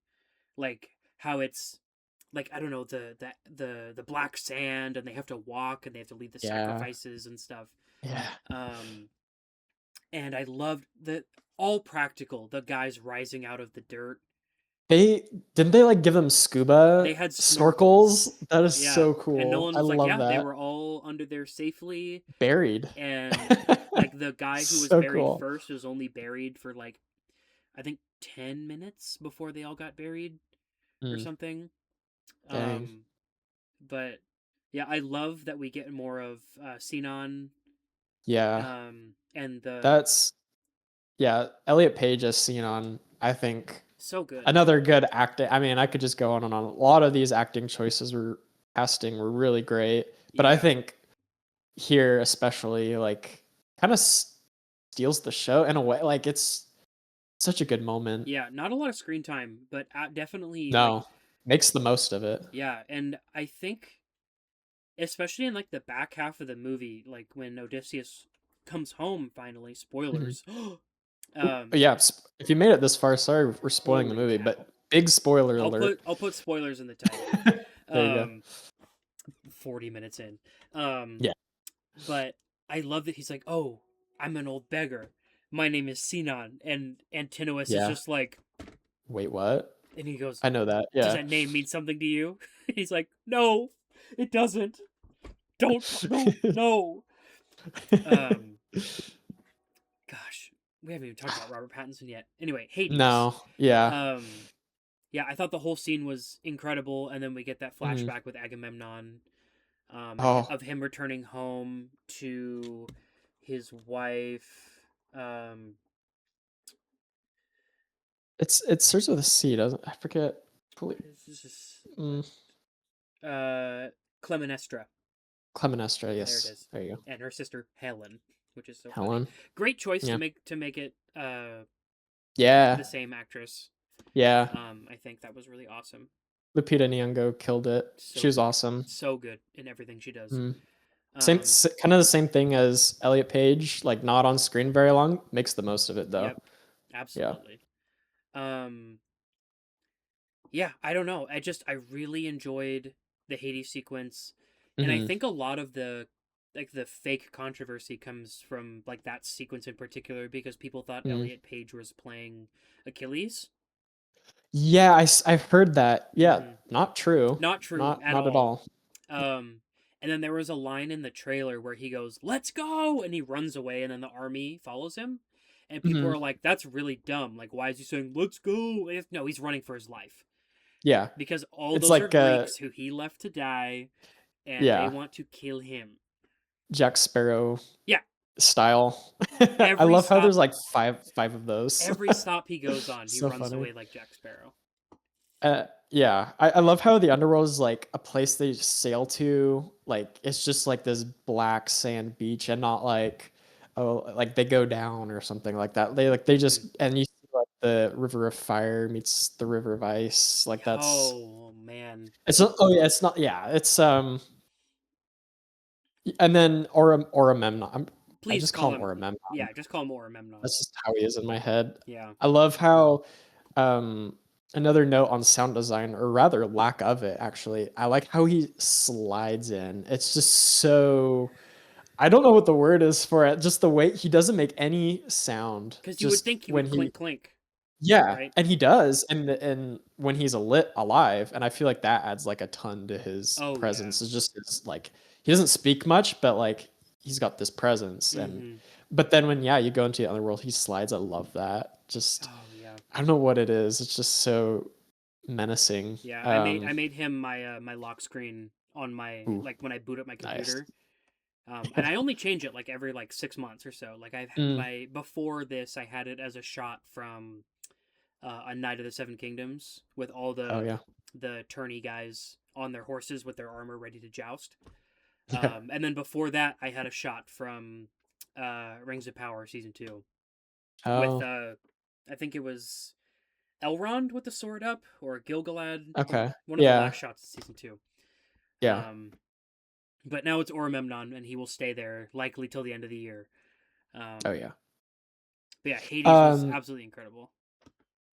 like how it's like, I don't know, the black sand, and they have to walk, and they have to lead the sacrifices and stuff. Yeah. And I loved all practical, the guys rising out of the dirt. Didn't they like give them scuba They had snorkels? That is so cool. And Nolan was I like, love yeah, that. they were all under there safely. Buried. And like the guy who was so buried cool. first was only buried for like, I think 10 minutes before they all got buried or something. Dang. But yeah, I love that we get more of Sinan. Yeah. And Elliot Page as Sinan, I think. So good. Another good acting. I mean, I could just go on and on. A lot of these acting choices casting were really great, but I think here especially, like, kind of steals the show in a way. Like, it's such a good moment. Yeah, not a lot of screen time, but definitely makes the most of it. Yeah, and I think, especially in like the back half of the movie, like when Odysseus comes home finally. Spoilers. If you made it this far, sorry we're spoiling the movie, but big spoiler alert. I'll put spoilers in the title. There you go. 40 minutes in. But I love that he's like, oh, I'm an old beggar. My name is Sinan. And Antinous is just like, wait, what? And he goes, I know that. Yeah. Does that name mean something to you? He's like, no, it doesn't. No. Gosh, we haven't even talked about Robert Pattinson yet. Anyway, Hades. No. Yeah. Yeah, I thought the whole scene was incredible, and then we get that flashback with Agamemnon, of him returning home to his wife. It starts with a C, doesn't it? I forget. Clytemnestra. Clytemnestra, yes. There it is. There you go. And her sister Helen, which is so Helen. funny. Great choice to make it the same actress. Yeah. I think that was really awesome. Lupita Nyong'o killed it. She was awesome. So good in everything she does. Kind of the same thing as Elliot Page, like not on screen very long, makes the most of it though. Yep. Absolutely. Yeah, I don't know. I really enjoyed the Hades sequence. And I think a lot of the fake controversy comes from like that sequence in particular, because people thought Elliot Page was playing Achilles. Yeah, I've heard that. Yeah, not true. Not at all. And then there was a line in the trailer where he goes, "Let's go!" and he runs away, and then the army follows him. And people are like, "That's really dumb. Like, why is he saying, 'let's go'?" No, he's running for his life. Yeah. Because all those are Greeks who he left to die, and they want to kill him. Jack Sparrow style. I love how there's like five of those. Every stop he goes on, he runs away like Jack Sparrow. Yeah, I love how the underworld is like a place they sail to. Like, it's just like this black sand beach, and not like, oh, like they go down or something like that. They just, and you see like the river of fire meets the river of ice. Like, that's, oh man, it's not, and then Oramemnon. I just call him Oramemnon. Yeah, just call him Oramemnon. That's just how he is in my head. Yeah. I love how, another note on sound design, or rather lack of it, actually. I like how he slides in. It's just so, I don't know what the word is for it. Just the way he doesn't make any sound. Because you would think he would clink. Yeah, right? And he does, and when he's alive, and I feel like that adds like a ton to his presence. It's just, it's like, he doesn't speak much, but like he's got this presence. And but then when you go into the underworld, he slides. I love that. Just I don't know what it is. It's just so menacing. Yeah, I made him my my lock screen on my like when I boot up my computer. Nice. And I only change it like every like 6 months or so. Like I've had before this, I had it as a shot from A Knight of the Seven Kingdoms, with all the tourney guys on their horses with their armor ready to joust. And then before that, I had a shot from Rings of Power Season 2 with I think it was Elrond with the sword up, or Gilgalad. Okay. One of the last shots of season 2. Yeah. But now it's Oromemnon, and he will stay there likely till the end of the year. Oh yeah. But yeah, Hades was absolutely incredible.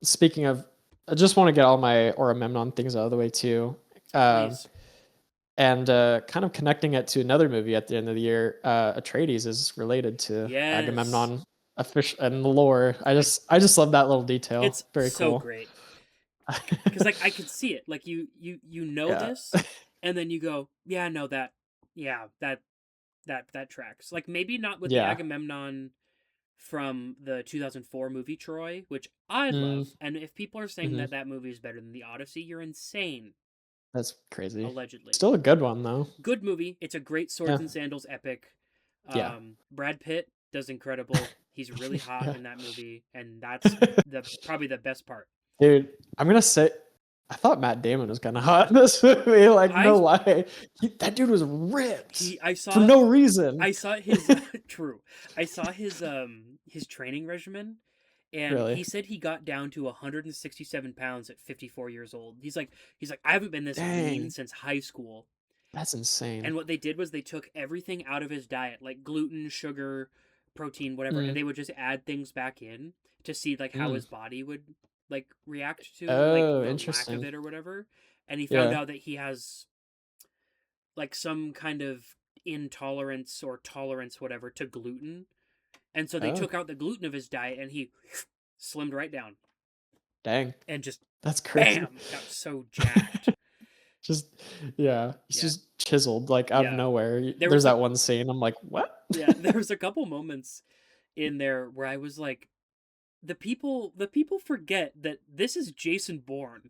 Speaking of, I just want to get all my Oromemnon things out of the way too. Please. And kind of connecting it to another movie at the end of the year, Atreides is related to Agamemnon and the lore. I just love that little detail. It's very so cool. Great. Because like I could see it. Like you know this, and then you go, yeah, no, that tracks. Like maybe not with the Agamemnon from the 2004 movie Troy, which I love. And if people are saying that movie is better than the Odyssey, you're insane. That's crazy. Allegedly. Still a good one though. Good movie. It's a great Swords and Sandals epic. Brad Pitt does incredible. He's really hot in that movie, and that's probably the best part. Dude, I'm gonna say, I thought Matt Damon was kind of hot in this movie. Like, no lie, that dude was ripped. For no reason. I saw his true. I saw his training regimen, and he said he got down to 167 pounds at 54 years old. He's like, I haven't been this lean since high school. That's insane. And what they did was they took everything out of his diet, like gluten, sugar, protein, whatever, and they would just add things back in to see like how his body would like react to like the lack of it or whatever. And he found out that he has like some kind of intolerance or tolerance, whatever, to gluten. And so they took out the gluten of his diet, and he slimmed right down. Dang. And just that's crazy. Bam, got so jacked. It's just chiseled like out of nowhere. There's that one scene. I'm like, what? Yeah, there was a couple moments in there where I was like, the people forget that this is Jason Bourne,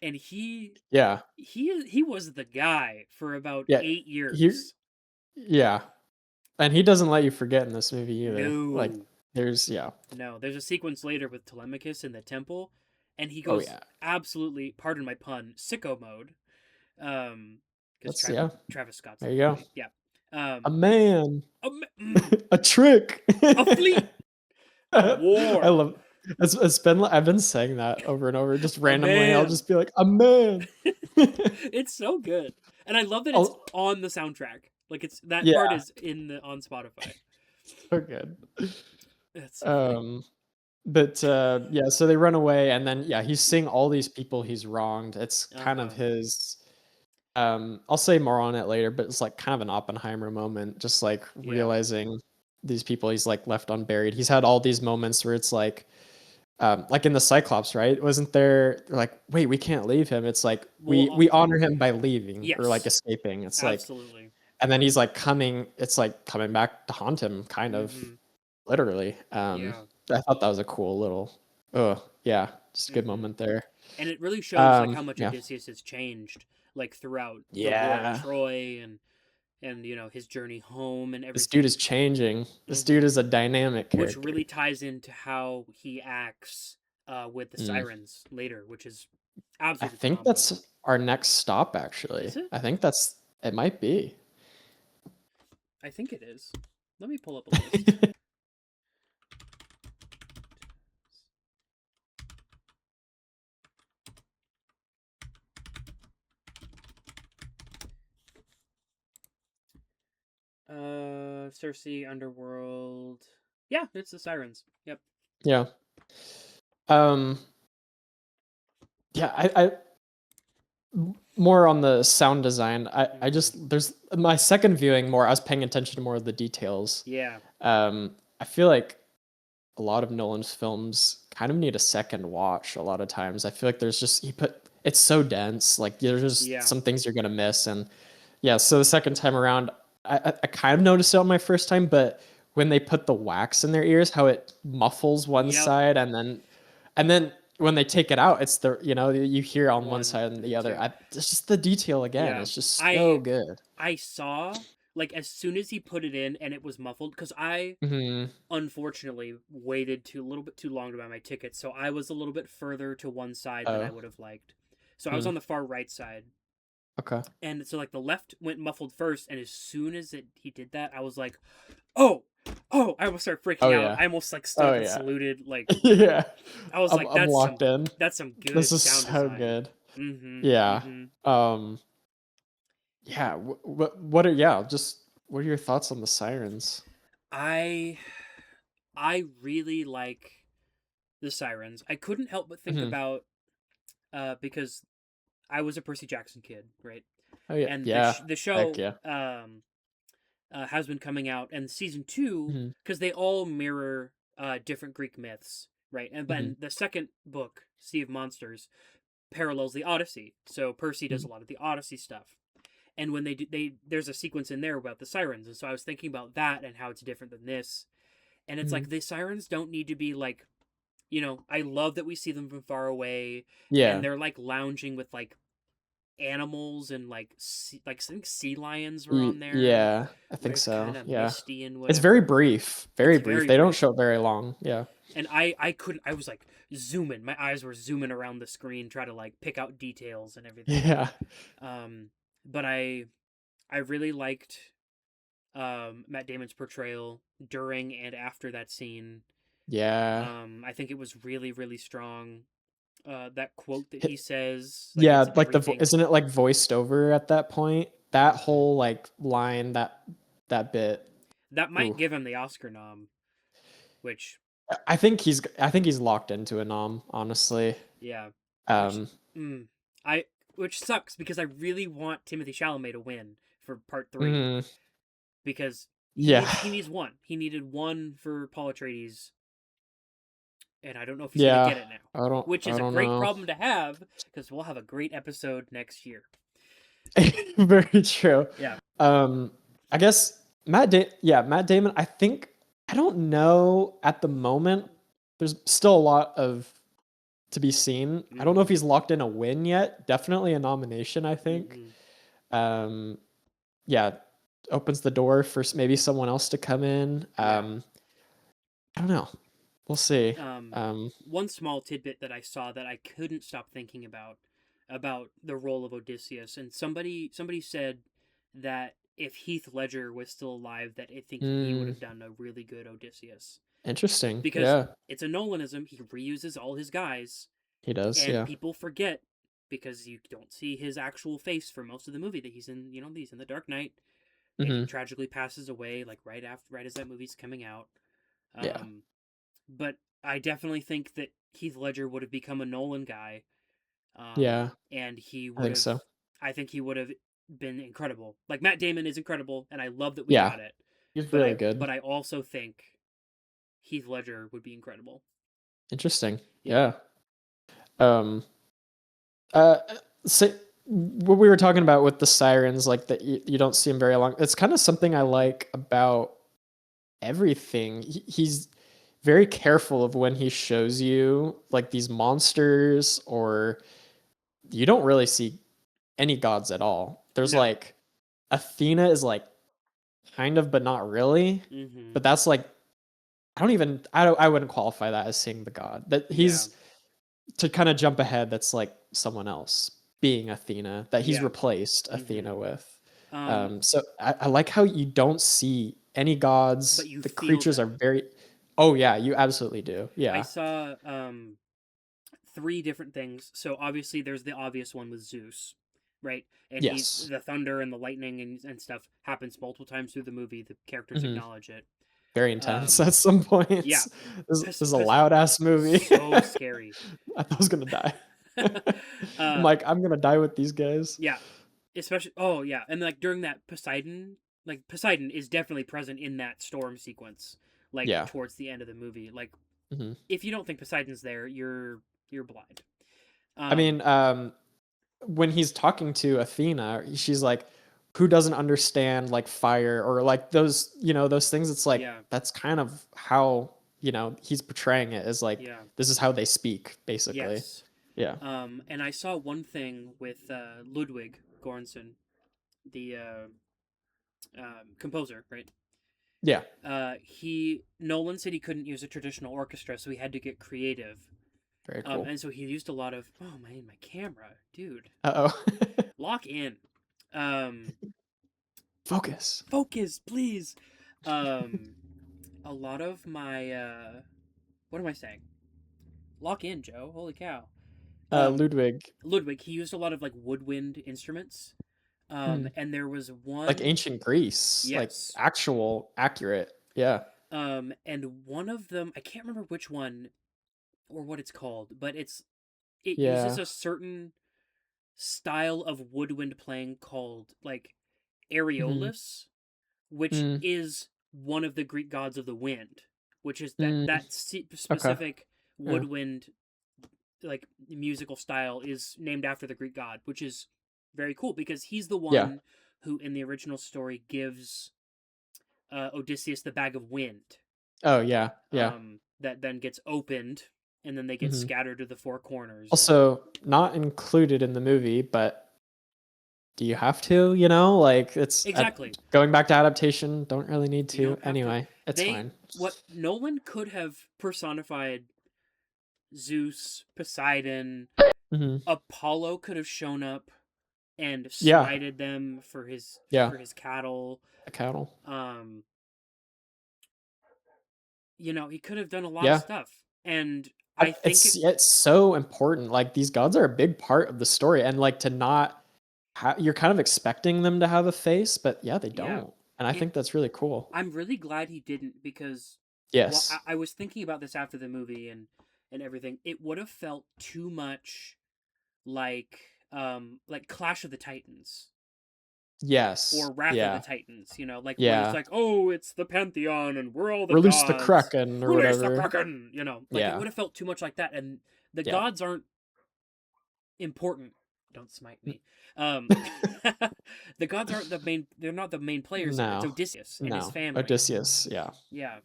and he was the guy for about 8 years. And he doesn't let you forget in this movie either. No. Like there's there's a sequence later with Telemachus in the temple, and he goes absolutely, pardon my pun, sicko mode. Because Travis Scott's there you go. Yeah. A man. A trick. A fleet. A war. I love I've been saying that over and over, just randomly. I'll just be like, a man. It's so good. And I love that it's on the soundtrack. Like it's that part is on Spotify. So good. That's so but so they run away, and then he's seeing all these people he's wronged. It's kind of his I'll say more on it later, but it's like kind of an Oppenheimer moment, just like realizing these people he's like left unburied. He's had all these moments where it's like in the Cyclops, right? Wasn't there like, wait, we can't leave him. It's like we honor him by leaving or like escaping. It's absolutely. Like, and then he's like coming back to haunt him, kind of literally. I thought that was a cool little, just a good moment there. And it really shows like how much Odysseus has changed, like throughout the war of Troy and you know his journey home and everything. This dude is changing. This dude is a dynamic character, which really ties into how he acts with the sirens later, which is absolutely. I think that's our next stop. Actually, is it? I think it might be. I think it is. Let me pull up a list. Circe, Underworld. Yeah, it's the sirens. Yep. Yeah. I more on the sound design. I just there's my second viewing more. I was paying attention to more of the details. Yeah. I feel like a lot of Nolan's films kind of need a second watch. A lot of times, I feel like it's so dense. Like there's just some things you're gonna miss, and so the second time around, I kind of noticed it on my first time, but when they put the wax in their ears, how it muffles one side, and then when they take it out, it's you hear on one side and the other. It's just the detail again. It's just so good. I saw like as soon as he put it in and it was muffled, because I unfortunately waited a little bit too long to buy my ticket, so I was a little bit further to one side than I would have liked. So I was on the far right side. Okay. And so like the left went muffled first, and as soon as he did that, I was like, oh, Oh, I almost started freaking Oh out. yeah. I almost like stood Oh up and yeah. saluted. Like Yeah. I was like, I'm locked in. that's some good This is sound so design. good. Mm-hmm. Yeah. Mm-hmm. Yeah. What are yeah? Just what are your thoughts on the sirens? I really like the sirens. I couldn't help but think Hmm. about because I was a Percy Jackson kid, right? Oh yeah. And Yeah. the Heck show yeah. has been coming out, and season 2, Hmm. because they all mirror different Greek myths, right? And Hmm. then the second book, Sea of Monsters, parallels the Odyssey. So Percy does a lot of the Odyssey stuff. And when there's a sequence in there about the sirens, and so I was thinking about that and how it's different than this. And it's Hmm. like the sirens don't need to be like, I love that we see them from far away, and Yeah. they're like lounging with like animals and like I think sea lions were on there, Yeah. I where think it's so. kind of Yeah. misty and It's very whatever. brief. Very It's brief. very They don't brief. show it very long. Yeah. And I couldn't. I was like zooming. My eyes were zooming around the screen, try to like pick out details and everything. Yeah. But I really liked Matt Damon's portrayal during and after that scene. Yeah. I think it was really really strong. That quote that Hi- he says, like Yeah, it's like everything. isn't it like voiced over at that point? That whole like line, that bit. That might Ooh. give him the Oscar nom, which I think he's locked into a nom, honestly. yeah, which Um mm, I which sucks because I really want Timothy Chalamet to win for part 3 mm, because yeah. he needs one. He needed one for Paul Atreides, and I don't know if he's gonna Yeah. get it now, which I is a don't great know. problem to have because we'll have a great episode next year. Very true. Yeah. I guess Matt Damon, I don't know at the moment. There's still a lot of to be seen. I don't know if he's locked in a win yet. Definitely a nomination, I think. Um yeah, opens the door for maybe someone else to come in. Yeah. I don't know. We'll see. One small tidbit that I saw that I couldn't stop thinking about the role of Odysseus, and somebody said that if Heath Ledger was still alive, that I think he would have done a really good Odysseus. Interesting. Because Yeah. it's a Nolanism, he reuses all his guys, He does. and Yeah. people forget because you don't see his actual face for most of the movie that he's in. He's in The Dark Knight, and he Hmm. tragically passes away like right as that movie's coming out. Yeah. But I definitely think that Heath Ledger would have become a Nolan guy, Yeah. and he I would think have. so. I think he would have been incredible. Like Matt Damon is incredible, and I love that we Yeah. got it. He's But really good. I also think Heath Ledger would be incredible. Interesting. Yeah. Yeah. Uh, so what we were talking about with the sirens, like that you don't see him very long. It's kind of something I like about everything. He's very careful of when he shows you like these monsters, or you don't really see any gods at all. There's No. like Athena is like kind of, but not really. Mm-hmm. But that's like I wouldn't qualify that as seeing the god. That he's to kind of jump ahead. That's like someone else being Athena that he's replaced Athena with. So I like how you don't see any gods. But you The feel creatures them. are very. Oh yeah, you absolutely do. Yeah. I saw 3 different things. So obviously there's the obvious one with Zeus, right? And Yes. the thunder and the lightning and stuff happens multiple times through the movie. The characters acknowledge it. Very intense at some points. Yeah. This is a loud ass movie. So scary. I thought I was gonna die. I'm like, I'm gonna die with these guys. Yeah. Especially and like during that Poseidon is definitely present in that storm sequence, like towards the end of the movie. Like if you don't think Poseidon's there, you're blind. I mean, when he's talking to Athena, she's like, who doesn't understand like fire or like those, those things. It's like, that's kind of how, he's portraying it as like, this is how they speak basically. Yes. Yeah. And I saw one thing with Ludwig Göransson, the composer, right? Yeah. Nolan said he couldn't use a traditional orchestra, so he had to get creative. Very cool. And so he used a lot of my camera, dude. Uh-oh. Lock in. Focus, please. a lot of my what am I saying? Lock in, Joe. Holy cow. Ludwig. Ludwig, he used a lot of like woodwind instruments. And there was Like one. ancient Greece, like Yes. actual accurate. Yeah. And one of them, I can't remember which one or what it's called, but it uses Yeah. a certain style of woodwind playing called like Areolus, which Mm. is one of the Greek gods of the wind, which is Mm. that Okay. specific Yeah. woodwind like musical style is named after the Greek god, which is very cool because he's the Yeah. one who in the original story gives Odysseus the bag of wind. Oh yeah. Yeah. That then gets opened and then they get scattered to the four corners. Also, not included in the movie, but do you have to? You know, like it's Exactly. Going back to adaptation. Don't really need to. You don't have Anyway, to. it's fine. What Nolan could have personified Zeus, Poseidon, Apollo could have shown up and smited them for his cattle. The cattle. You know, he could have done a lot of stuff, and I think it's so important. Like these gods are a big part of the story, and like to not, you're kind of expecting them to have a face, but yeah, they don't, and I think that's really cool. I'm really glad he didn't because yes, I was thinking about this after the movie and everything. It would have felt too much like Clash of the Titans. Yes. Or Wrath of the Titans, you know, like yeah. when it's like, oh, it's the Pantheon and we're all the Release gods. the Kraken or Release whatever. the Kraken, you know, like it would have felt too much like that, and the gods aren't important. Don't smite me. The gods aren't the main. They're not the main players. No. It's Odysseus and his family. Odysseus, yeah. Yeah.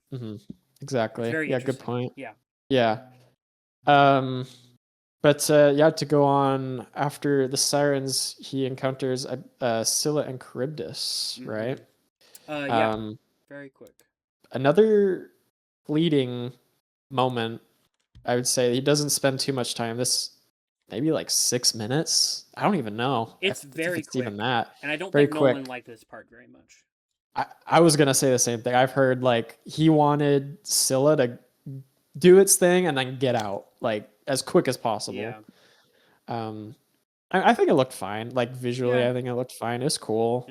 Exactly. Very good point. Yeah. Yeah. But to go on, after the sirens, he encounters Scylla and Charybdis, right? Yeah. Very quick. Another fleeting moment, I would say. He doesn't spend too much time. This maybe like 6 minutes. I don't even know. It's very quick. Even that. And I don't very think quick. Nolan liked this part very much. I was gonna say the same thing. I've heard like he wanted Scylla to do its thing and then get out like as quick as possible. Yeah. I think it looked fine. Like visually, I think it looked fine. It's cool.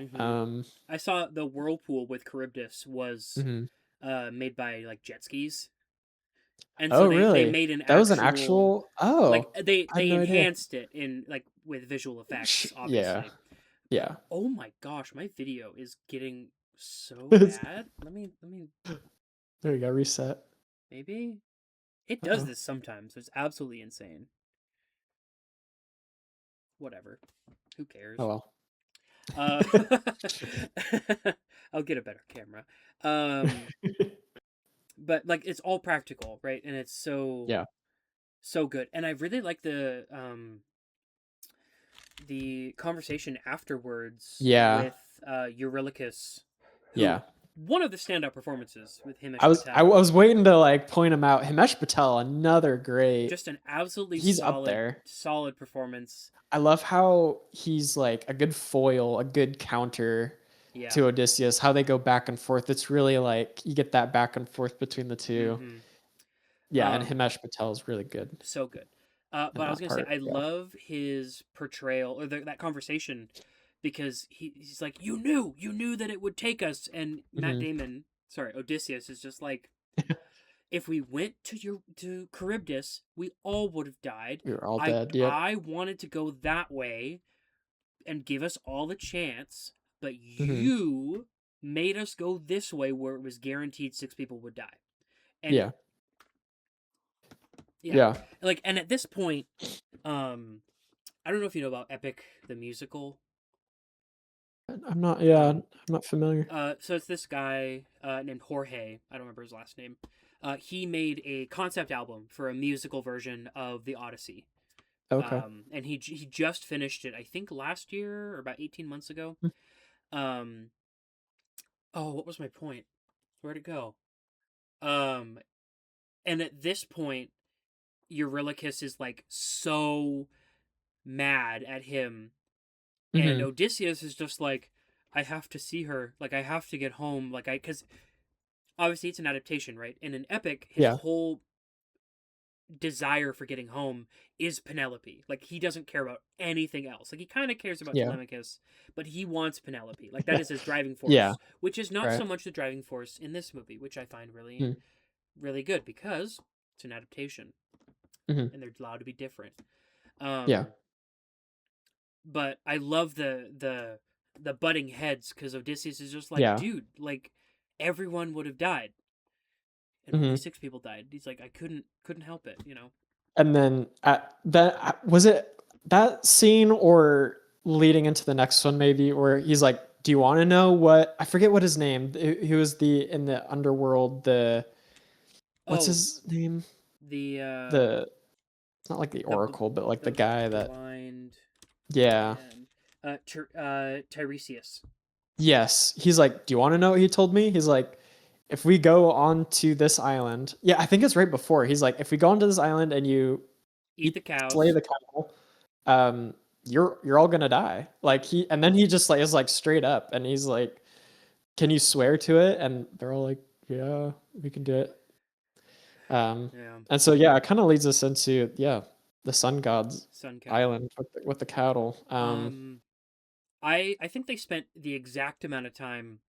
I saw the whirlpool with Charybdis was made by like jet skis. And so they made an that was an actual like they enhanced it in like with visual effects, obviously. Yeah. Oh my gosh, my video is getting so bad. Let me There you go, reset. Maybe it does this sometimes. It's absolutely insane. Whatever. Who cares? Oh well. I'll get a better camera. But like it's all practical, right? And it's so good. And I really like the conversation afterwards with Eurylochus. One of the standout performances with Himesh Patel. I was waiting to like point him out. Himesh Patel, another great. Just an absolutely up there. Solid performance. I love how he's like a good foil, a good counter to Odysseus. How they go back and forth. It's really like you get that back and forth between the two. Yeah, and Himesh Patel is really good. So good. But I was gonna say I love his portrayal or that conversation. Because he's like, you knew that it would take us, and Odysseus is just like, if we went to Charybdis, we all would have died. We were all dead. Yeah. I wanted to go that way, and give us all the chance, but you made us go this way, where it was guaranteed 6 people would die. And yeah. Like, and at this point, I don't know if you know about Epic the musical. I'm not. Yeah, I'm not familiar. So it's this guy named Jorge. I don't remember his last name. He made a concept album for a musical version of the Odyssey. Okay. And he just finished it. I think last year or about 18 months ago. Oh, what was my point? Where'd it go? And at this point, Eurylochus is like so mad at him. And Odysseus is just like, I have to see her. Like, I have to get home. Like, because obviously it's an adaptation, right? In an epic, his whole desire for getting home is Penelope. Like, he doesn't care about anything else. Like, he kind of cares about Telemachus, but he wants Penelope. Like, that is his driving force, which is not so much the driving force in this movie, which I find really, really good because it's an adaptation and they're allowed to be different. But I love the butting heads because Odysseus is just like, dude, like, everyone would have died. And only 6 people died. He's like, I couldn't help it, you know. And then was it that scene or leading into the next one maybe, where he's like, do you want to know what, I forget what his name, he was in the underworld, what's his name? It's not like the Oracle, but like the guy that blind. Tiresias. Yes. He's like, do you want to know what he told me? He's like, if we go on to this island, I think it's right before. He's like, if we go onto this island and you eat the cows, slay the cow, you're all gonna die. Like, and then he just like is like straight up, and he's like, can you swear to it? And they're all like, yeah, we can do it. And so it kind of leads us into the sun god's island with the cattle. I think they spent the exact amount of time.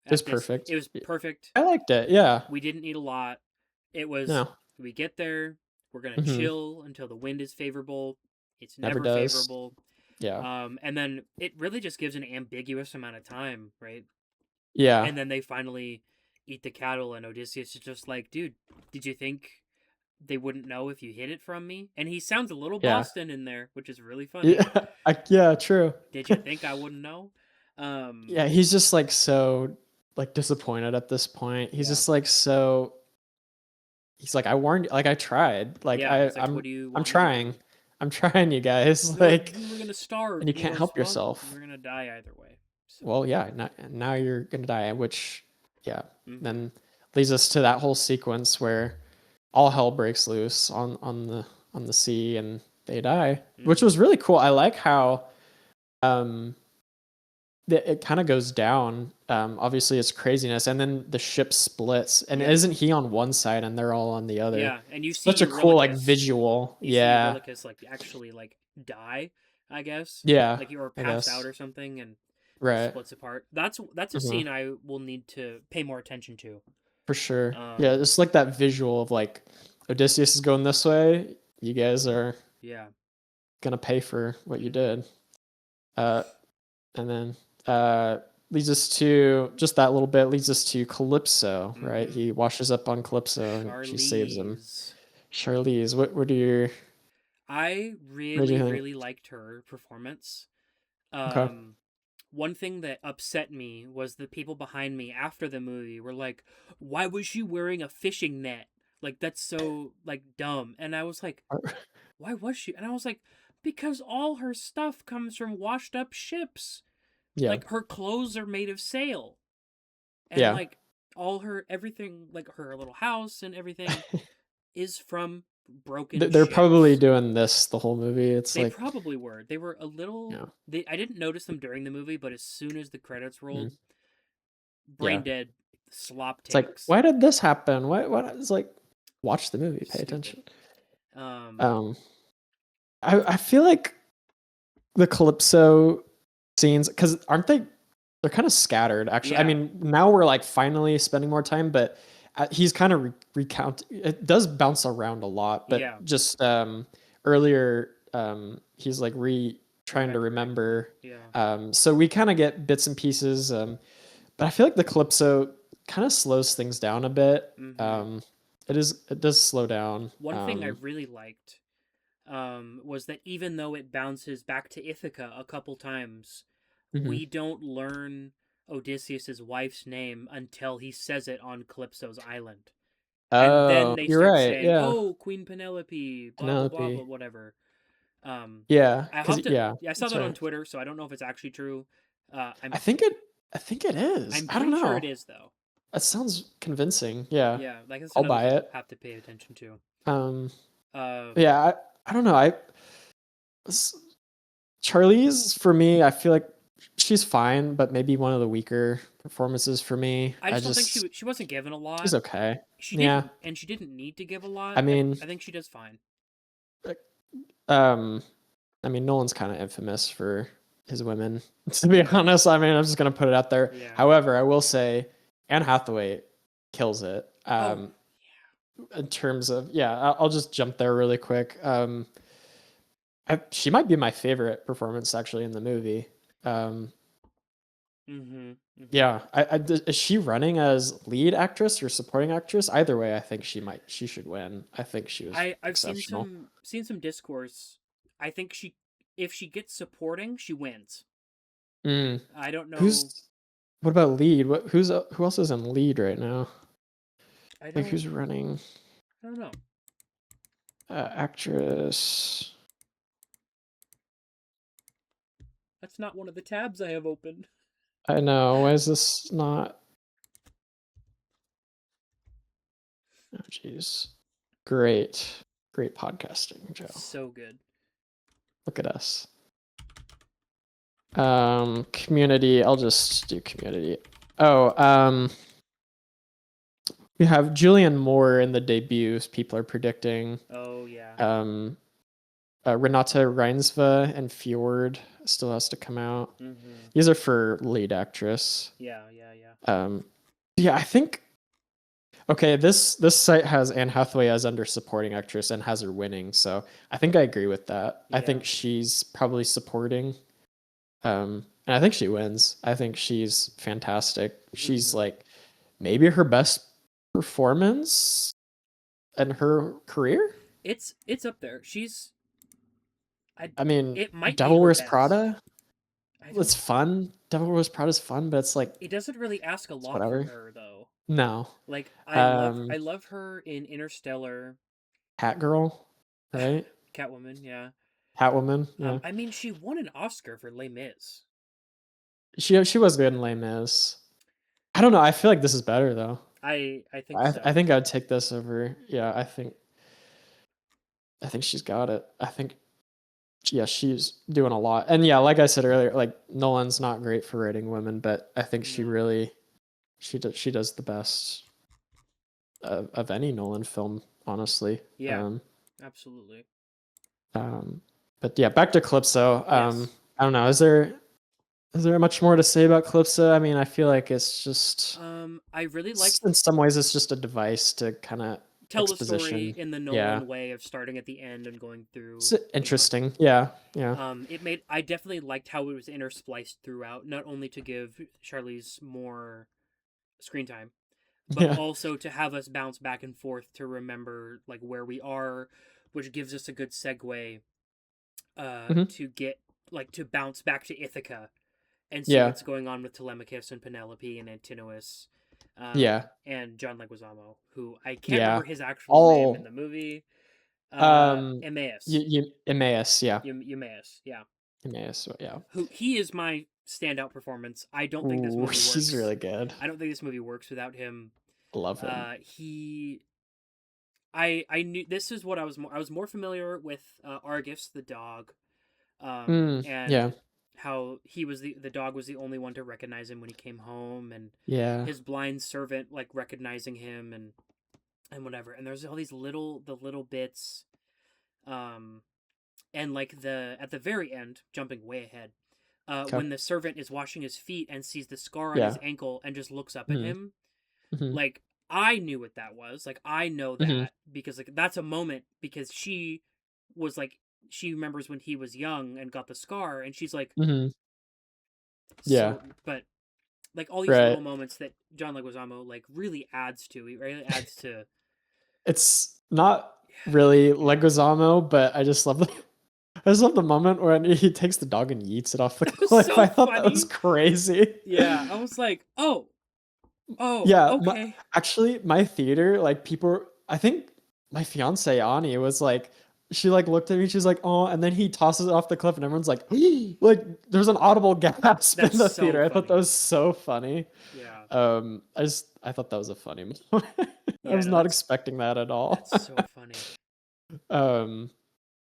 It was perfect. It was perfect. I liked it. Yeah. We didn't need a lot. It was, we get there, we're going to chill until the wind is favorable. It's never favorable. Yeah. And then it really just gives an ambiguous amount of time, right? Yeah. And then they finally eat the cattle, and Odysseus is just like, dude, did you think they wouldn't know if you hid it from me? And he sounds a little Boston in there, which is really funny. Yeah, true. Did you think I wouldn't know? Yeah, he's just like so like disappointed at this point. He's just like so. He's like, I warned you. Like, I tried. Like, I'm trying. I'm trying, you guys. Like, we're gonna starve, and you can't help yourself. We're gonna die either way. So. Well, yeah. Now you're gonna die, which, then leads us to that whole sequence where all hell breaks loose on the sea, and they die, which was really cool. I like how, it kind of goes down. Obviously it's craziness, and then the ship splits, and isn't he on one side and they're all on the other? Yeah, and you see such a cool like visual. You see Eurylochus like actually like die, I guess. Yeah, like or pass out or something, and splits apart. That's a scene I will need to pay more attention to. For sure. Yeah, it's like that visual of like Odysseus is going this way. You guys are gonna pay for what you did. And then leads us to just that little bit leads us to Calypso, right? He washes up on Calypso and she saves him. Charlize, what do you? I really liked her performance. One thing that upset me was the people behind me after the movie were like, "Why was she wearing a fishing net? Like, that's so like dumb." And I was like, "Why was she?" And I was like, "Because all her stuff comes from washed up ships. Yeah. Like, her clothes are made of sail. And like all her everything, like her little house and everything is from broken They're ships. Probably doing this the whole movie. They probably were. They were a little I didn't notice them during the movie, but as soon as the credits rolled, brain dead slop takes. It's like, why did this happen? What it's like, watch the movie, pay attention. I feel like the Calypso scenes, because they're kind of scattered actually. I mean, now we're like finally spending more time, but he's kind of recount. It does bounce around a lot, but just earlier he's like trying to remember. So we kind of get bits and pieces, but I feel like the Calypso kind of slows things down a bit. It does slow down. One thing I really liked was that even though it bounces back to Ithaca a couple times, we don't learn Odysseus's wife's name until he says it on Calypso's island. And then they start saying, "Oh, Queen Penelope, blah, blah, blah, whatever." I saw that on Twitter, so I don't know if it's actually true. I think it is. I'm I don't know. sure it is, though. That sounds convincing. Yeah. Yeah, like I'll buy it. Have to pay attention to. I don't know. Charlize, for me, I feel like she's fine, but maybe one of the weaker performances for me. I just don't think she wasn't given a lot. She's okay. She didn't, and she didn't need to give a lot. I mean, I think she does fine. Nolan's kind of infamous for his women, to be honest. I mean, I'm just gonna put it out there. Yeah. However, I will say Anne Hathaway kills it. In terms of, I'll just jump there really quick. She might be my favorite performance actually in the movie. Yeah, is she running as lead actress or supporting actress? Either way, I think she should win. I think she was I've exceptional. seen some discourse. I think if she gets supporting, she wins. I don't know. What about lead? Who else is in lead right now? Who's running? I don't know. Actress. That's not one of the tabs I have opened. I know. Why is this not? Oh, jeez. Great podcasting, Joe. So good. Look at us. Community. I'll just do community. We have Julianne Moore in the debuts. People are predicting. Oh yeah. Renata Reinsve and Fjord still has to come out. These are for lead actress. Yeah. I think. Okay, this site has Anne Hathaway as under supporting actress and has her winning, so I think I agree with that. Yeah. I think she's probably supporting, and I think she wins. I think she's fantastic. She's like maybe her best performance in her career. It's up there. She's. I mean, it might Devil Wears Prada. It's fun. Devil Wears Prada is fun, but it's like it doesn't really ask a lot from her though. No. Like I love her in Interstellar. Catgirl, right? Catwoman, yeah. Catwoman, yeah. I mean, she won an Oscar for Les Mis. She was good in Les Mis. I don't know. I feel like this is better though. I think so. I think I'd take this over. Yeah, I think she's got it. I think she's doing a lot. And yeah, like I said earlier, like Nolan's not great for writing women, but I think she really she does the best of any Nolan film, honestly. Yeah, absolutely. But yeah, back to Calypso. Yes. I don't know. Is there much more to say about Calypso? I mean, I feel like it's just. I really like. In some ways, it's just a device to kind of tell the story in the Nolan way of starting at the end and going through. It's interesting. Yeah. I definitely liked how it was interspliced throughout, not only to give Charlize more screen time, but also to have us bounce back and forth to remember like where we are, which gives us a good segue to get like to bounce back to Ithaca and see what's going on with Telemachus and Penelope and Antinous. And John Leguizamo, who I can't remember his actual name in the movie. Emmaus. Emmaus, yeah. Emmaus, yeah. Emmaus, yeah. Who he is my standout performance. I don't think this movie works. He's really good. I don't think this movie works without him. Love him. I knew this is what I was more familiar with Argus the dog, and how he was the dog was the only one to recognize him when he came home, and his blind servant like recognizing him and whatever. And there's all these little bits, and like at the very end, jumping way ahead, when the servant is washing his feet and sees the scar on his ankle and just looks up at him, like I knew what that was. Like I know that because like that's a moment because she was like. She remembers when he was young and got the scar, and she's like, but like all these little moments that John Leguizamo like really adds to. He really adds to. It's not really Leguizamo, but I just love the moment when he takes the dog and yeets it off the cliff. So I thought that was crazy. Yeah, I was like, oh, yeah. Okay. Actually, my theater, like people, I think my fiance Ani was like. She like looked at me. She's like, "Oh!" And then he tosses it off the cliff, and everyone's like, "Like there's an audible gasp in the theater." I thought that was so funny. Yeah. I thought that was a funny moment. I was not expecting that at all. That's so funny.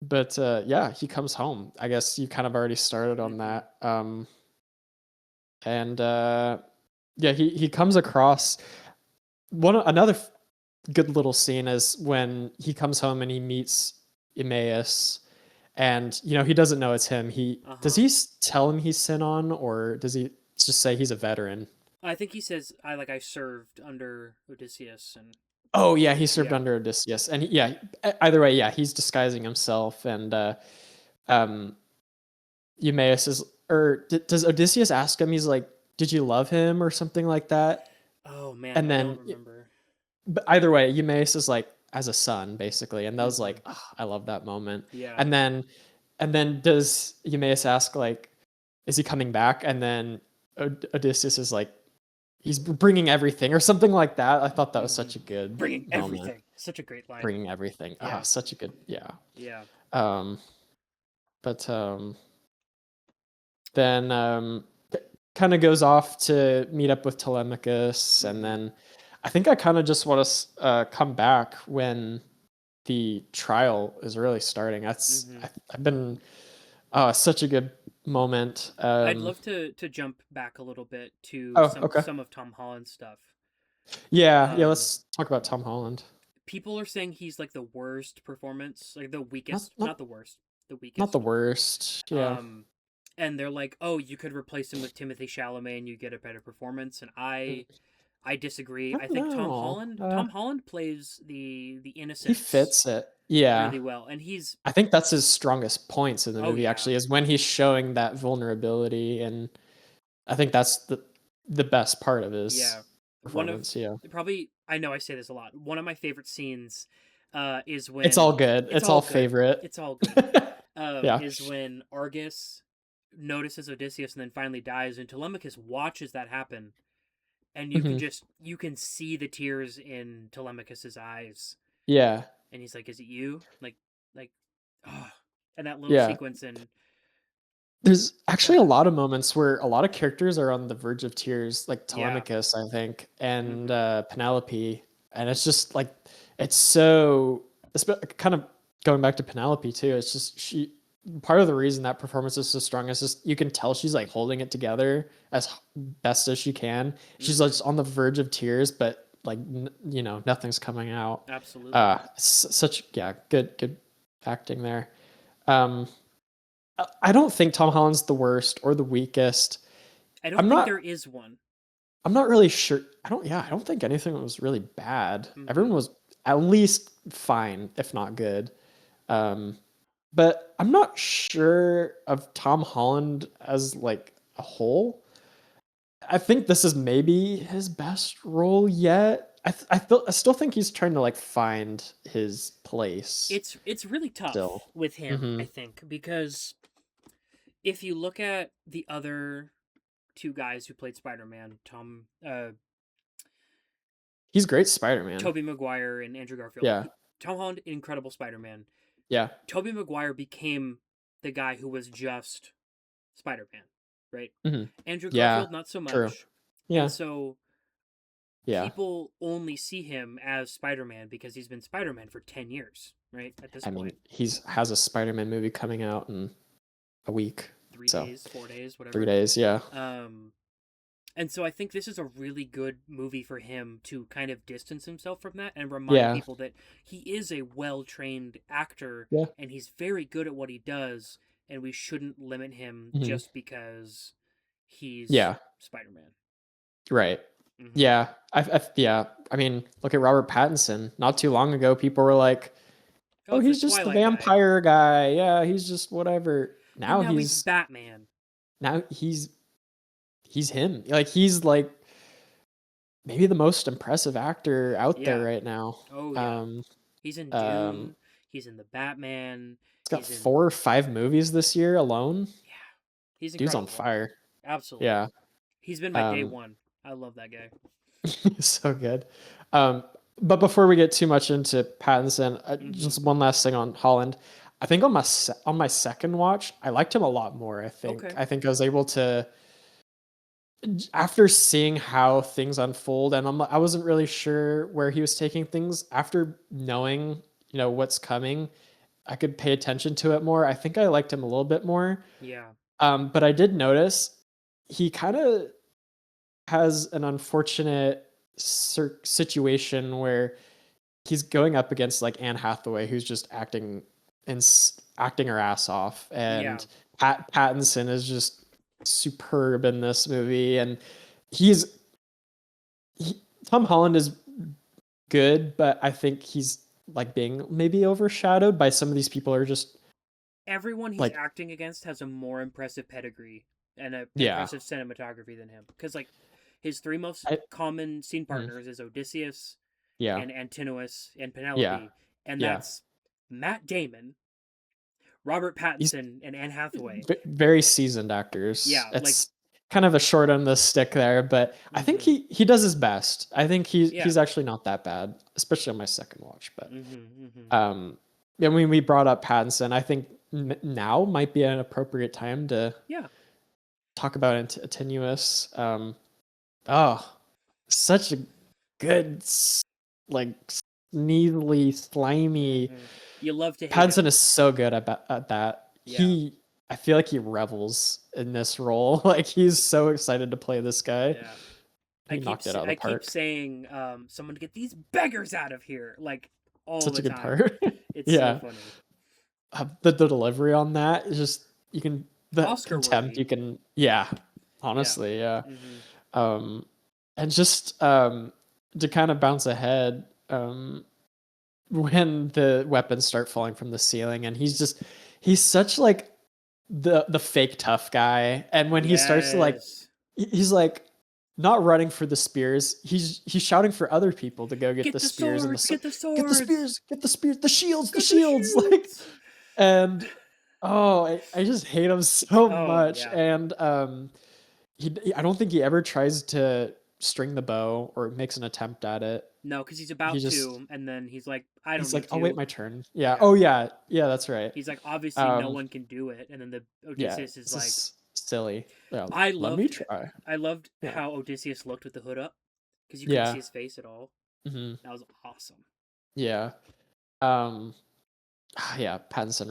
But he comes home. I guess you kind of already started on that. And yeah, he comes across another good little scene is when he comes home and he meets Emmaus, and he doesn't know it's him. Does he tell him he's Sinon, or does he just say he's a veteran? I think he says I served under Odysseus and. Oh yeah, he served under Odysseus, and either way, yeah, he's disguising himself, and Eumaeus is, or does Odysseus ask him? He's like, "Did you love him?" or something like that. Oh man, and I then, don't remember. But either way, Eumaeus is like as a son, basically, and that was like, oh, I love that moment. Yeah. And then does Eumaeus ask like, "Is he coming back?" And then Odysseus is like, he's bringing everything or something like that. I thought that was such a good bringing moment. Everything. Such a great line. Bringing everything. Yeah. Such a good. Yeah. Yeah. But then kind of goes off to meet up with Telemachus, and then I think I kind of just want to come back when the trial is really starting. That's I've been such a good moment. I'd love to jump back a little bit to some of Tom Holland's stuff. Yeah, let's talk about Tom Holland. People are saying he's like the worst performance, like the weakest, not the worst, the weakest. Not the worst. Yeah. And they're like, "Oh, you could replace him with Timothée Chalamet and you get a better performance." And I disagree. I think Tom Holland plays the innocence. He fits it. Yeah. Really well. And I think that's his strongest points in the movie, actually, is when he's showing that vulnerability, and I think that's the best part of his performance. Probably, I know I say this a lot. One of my favorite scenes is when it's all good. It's all favorite. It's all good. Is when Argus notices Odysseus and then finally dies, and Telemachus watches that happen, and you can see the tears in Telemachus's eyes. Yeah. And he's like, "Is it you?" Like, oh, and that little sequence. And there's actually a lot of moments where a lot of characters are on the verge of tears, like Telemachus, I think, and Penelope, and it's just like, it's so, kind of going back to Penelope too. It's just part of the reason that performance is so strong is just you can tell she's like holding it together as best as she can. She's like on the verge of tears, but like nothing's coming out. Absolutely. Such good acting there. I don't think Tom Holland's the worst or the weakest. I don't think there is one. I'm not really sure. I don't think anything was really bad. Everyone was at least fine, if not good. But I'm not sure of Tom Holland as like a whole. I think this is maybe his best role yet. I still think he's trying to like find his place. It's really tough with him, I think, because if you look at the other two guys who played Spider-Man, he's great Spider-Man. Tobey Maguire and Andrew Garfield. Yeah. Tom Holland, incredible Spider-Man. Yeah. Tobey Maguire became the guy who was just Spider-Man, right? Andrew Garfield, not so much. True. Yeah. And so people only see him as Spider-Man because he's been Spider-Man for 10 years, right? At this point. He has a Spider-Man movie coming out in a week. 3 days, 4 days, whatever. 3 days, yeah. And so I think this is a really good movie for him to kind of distance himself from that and remind people that he is a well-trained actor and he's very good at what he does, and we shouldn't limit him just because he's Spider-Man. Right. Yeah. I mean, look at Robert Pattinson. Not too long ago, people were like, "Oh, he's just the vampire guy. Yeah, he's just whatever." Now he's Batman. Now he's him. Like, he's like maybe the most impressive actor out there right now. Oh yeah. He's in Dune. He's in the Batman. He's got 4 or 5 movies this year alone. Yeah. He's dude's on fire. Absolutely. Yeah. He's been my day one. I love that guy. He's so good. But before we get too much into Pattinson, just one last thing on Holland. I think on my second watch, I liked him a lot more. I think I was able to, after seeing how things unfold, and I wasn't really sure where he was taking things. After knowing what's coming, I could pay attention to it more. I think I liked him a little bit more. Yeah. But I did notice he kind of has an unfortunate situation where he's going up against like Anne Hathaway, who's just acting her ass off, and Pattinson is just superb in this movie, and Tom Holland is good, but I think he's like being maybe overshadowed by some of these people. Are just everyone he's acting against has a more impressive pedigree and a impressive cinematography than him, because like his three most common scene partners is Odysseus, and Antinous and Penelope, and that's Matt Damon, Robert Pattinson, and Anne Hathaway. Very seasoned actors. Yeah, it's kind of a short on the stick there, but I think he does his best. I think he's actually not that bad, especially on my second watch. But when we brought up Pattinson, I think now might be an appropriate time to talk about Antinous. Such a good, like, sneezily, slimy. You love to hate Pattinson him. is so good at that. Yeah. I feel like he revels in this role. Like, he's so excited to play this guy. Yeah. He knocked it out of the park. I keep saying, someone to get these beggars out of here, like, all Such the a good time. part. It's so funny. The delivery on that is just, you can, the Oscar contempt worthy. you can, honestly, and just to kind of bounce ahead, when the weapons start falling from the ceiling, and he's such like the fake tough guy, and when he starts to like, he's like not running for the spears, he's shouting for other people to go get the spears, and get the swords, get the spears, the shields, like, and I just hate him so much. And I don't think he ever tries to string the bow or makes an attempt at it. No, because he's about to, and then he's like, I don't need to. I'll wait my turn. Yeah. Oh yeah, that's right. He's like, obviously no one can do it, and then the Odysseus is like, silly. Yeah, let me try. I loved how Odysseus looked with the hood up, because you couldn't see his face at all. That was awesome. Yeah. Pattinson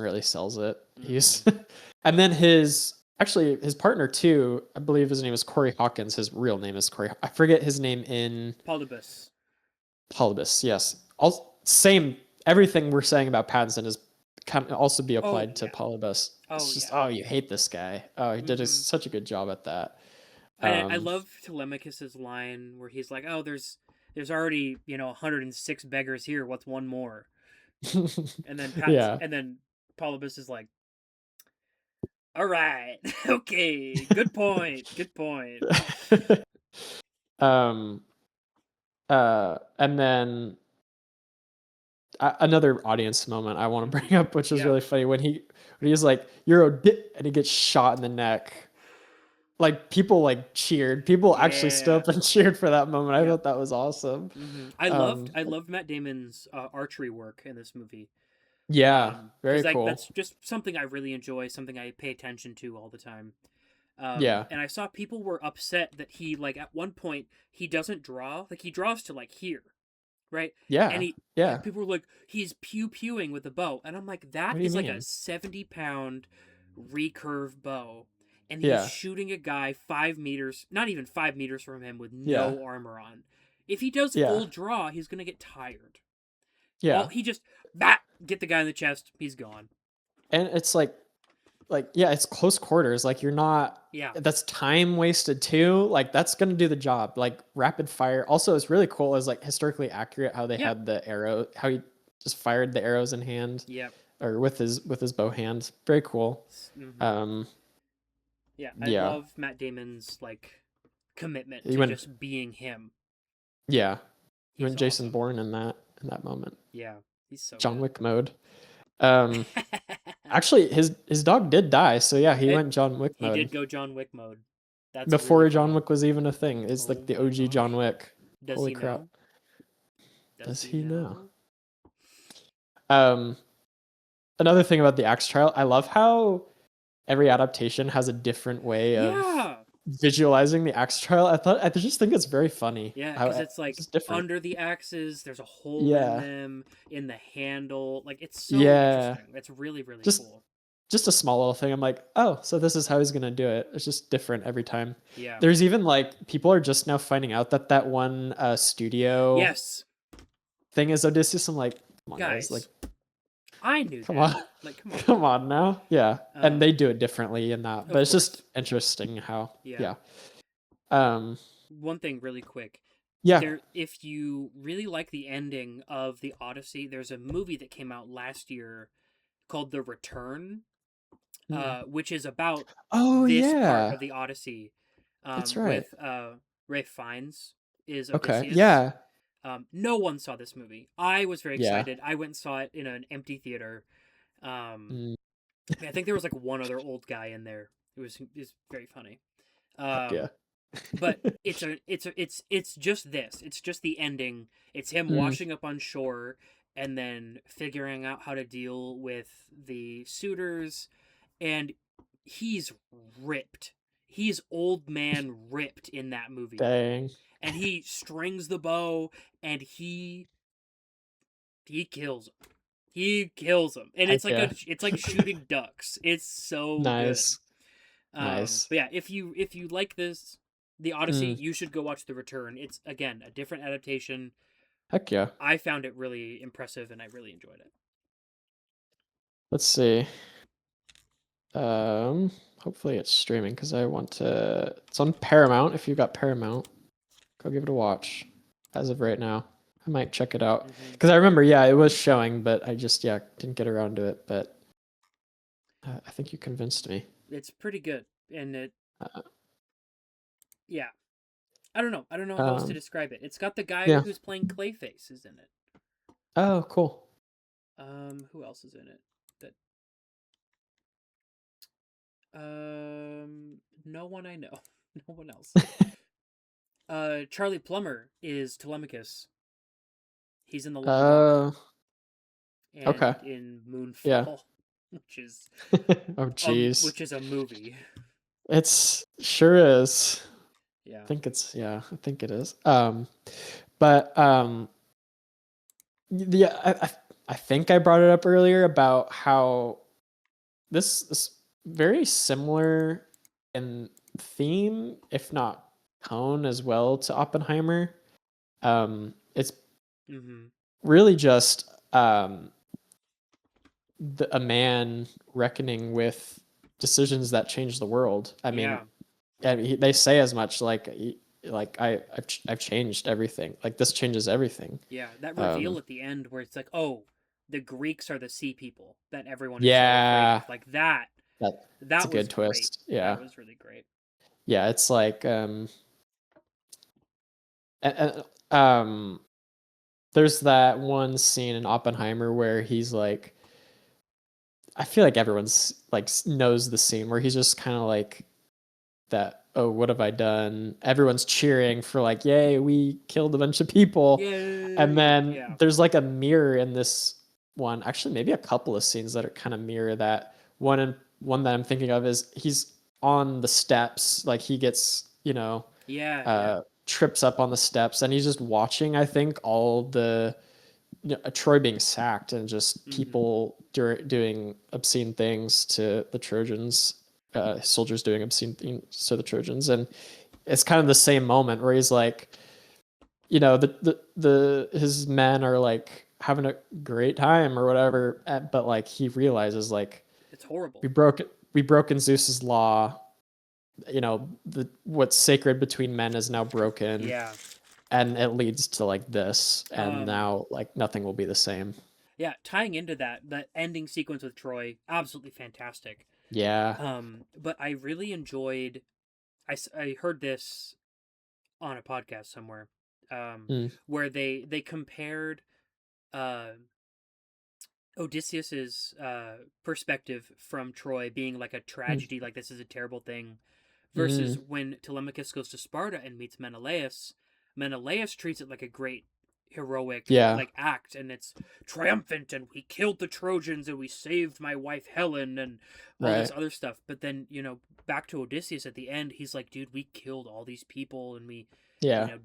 really sells it. He's and then his partner too, I believe his name is Corey Hawkins. His real name is Corey. I forget his name in Polybus. Yes. Same. Everything we're saying about Pattinson is can also be applied to Polybus. It's just you hate this guy. He did such a good job at that. I love Telemachus's line where he's like, "Oh, there's already 106 beggars here. What's one more?" And then and then Polybus is like, "All right, okay, good point, good point." And then another audience moment I want to bring up, which is really funny, when he's like, "You're a bit," and he gets shot in the neck. Like, people like cheered. People actually stood up and cheered for that moment. I thought that was awesome. I loved Matt Damon's archery work in this movie. Very cool. That's just something I really enjoy, something I pay attention to all the time. And I saw people were upset that he, like, at one point he doesn't draw, like, he draws to like here, right? And people were like, he's pewing with a bow, and I'm like, that is like a 70-pound recurve bow, and he's shooting a guy 5 meters, not even 5 meters from him, with no armor on. If he does full draw, he's gonna get tired. He just get the guy in the chest, he's gone. And it's like it's close quarters. Like, you're not. That's time wasted too. Like, that's gonna do the job. Like, rapid fire. Also, it's really cool. Is like historically accurate how they had the arrow. How he just fired the arrows in hand. Or with his bow hand. Very cool. I love Matt Damon's like commitment to just being him. Yeah, he went Jason Bourne in that moment. Yeah, he's so John good. Wick mode. Actually, his dog did die, so he went John Wick mode. He did go John Wick mode. That's before really John Wick was even a thing. It's like the OG John Wick. Holy crap! Does he know? Another thing about the axe trial, I love how every adaptation has a different way of visualizing the axe trial. I just think it's very funny. Yeah, because it's like under the axes, there's a hole in them, in the handle. Like, it's so interesting. It's really, really cool. just a small little thing. I'm like, oh, so this is how he's gonna do it. It's just different every time. Yeah. There's even like people are just now finding out that one studio Yes. thing is Odysseus. I'm like, come on, guys, like, I knew come that. on, Like, come on, come on now, yeah. And they do it differently in that, but it's course. just interesting how, yeah. One thing really quick. Yeah. There, if you really like the ending of the Odyssey, there's a movie that came out last year called The Return, which is about this part of the Odyssey. That's right. With Ralph Fiennes is Okay. Odysseus. Yeah. No one saw this movie. I was very excited. I went and saw it in an empty theater. I think there was like one other old guy in there. It was very funny. Yeah. But it's just this. It's just the ending. It's him washing up on shore and then figuring out how to deal with the suitors, and he's ripped. He's old man ripped in that movie. Dang. And he strings the bow and he kills him. He kills him. And it's like it's like shooting ducks. It's so nice. Good. Nice. But yeah, if you like the Odyssey, you should go watch The Return. It's again a different adaptation. Heck yeah. I found it really impressive and I really enjoyed it. Let's see. Hopefully it's streaming because I want to. It's on Paramount. If you've got Paramount, go give it a watch. As of right now, I might check it out because I remember, it was showing, but I just didn't get around to it. But I think you convinced me. It's pretty good, and it. Yeah, I don't know how else to describe it. It's got the guy who's playing Clayface is in it. Oh, cool. Who else is in it? No one I know. No one else. Charlie Plummer is Telemachus. He's in The Long Walk. And in Moonfall, which is oh jeez, which is a movie. It's sure is. Yeah. I think it is. But I think I brought it up earlier about how this very similar in theme, if not tone as well, to Oppenheimer. It's really just a man reckoning with decisions that change the world. I mean, they say as much, like I've changed everything. Like this changes everything. Yeah, that reveal at the end where it's like, oh, the Greeks are the sea people that everyone is so afraid of. Like that was a good twist. Great. Yeah, that was really great. Yeah, it's like there's that one scene in Oppenheimer where he's like, I feel like everyone's like knows the scene where he's just kind of like that. Oh, what have I done? Everyone's cheering for like, yay, we killed a bunch of people. Yay. And then there's like a mirror in this one. Actually, maybe a couple of scenes that are kind of mirror that. One that I'm thinking of is he's on the steps, like he gets, trips up on the steps, and he's just watching, I think, all the Troy being sacked and just people doing obscene things to the Trojans, soldiers doing obscene things to the Trojans, and it's kind of the same moment where he's like, his men are like having a great time or whatever, but like he realizes like it's horrible. We broken Zeus's law. What's sacred between men is now broken. Yeah. And it leads to like this, and now like nothing will be the same. Yeah, tying into that ending sequence with Troy, absolutely fantastic. Yeah. But I really enjoyed. I heard this on a podcast somewhere, where they compared Odysseus's perspective from Troy being like a tragedy, like this is a terrible thing, versus when Telemachus goes to Sparta and meets Menelaus. Menelaus treats it like a great heroic like act, and it's triumphant, and we killed the Trojans and we saved my wife Helen and all this other stuff. But then back to Odysseus at the end, he's like, dude, we killed all these people and we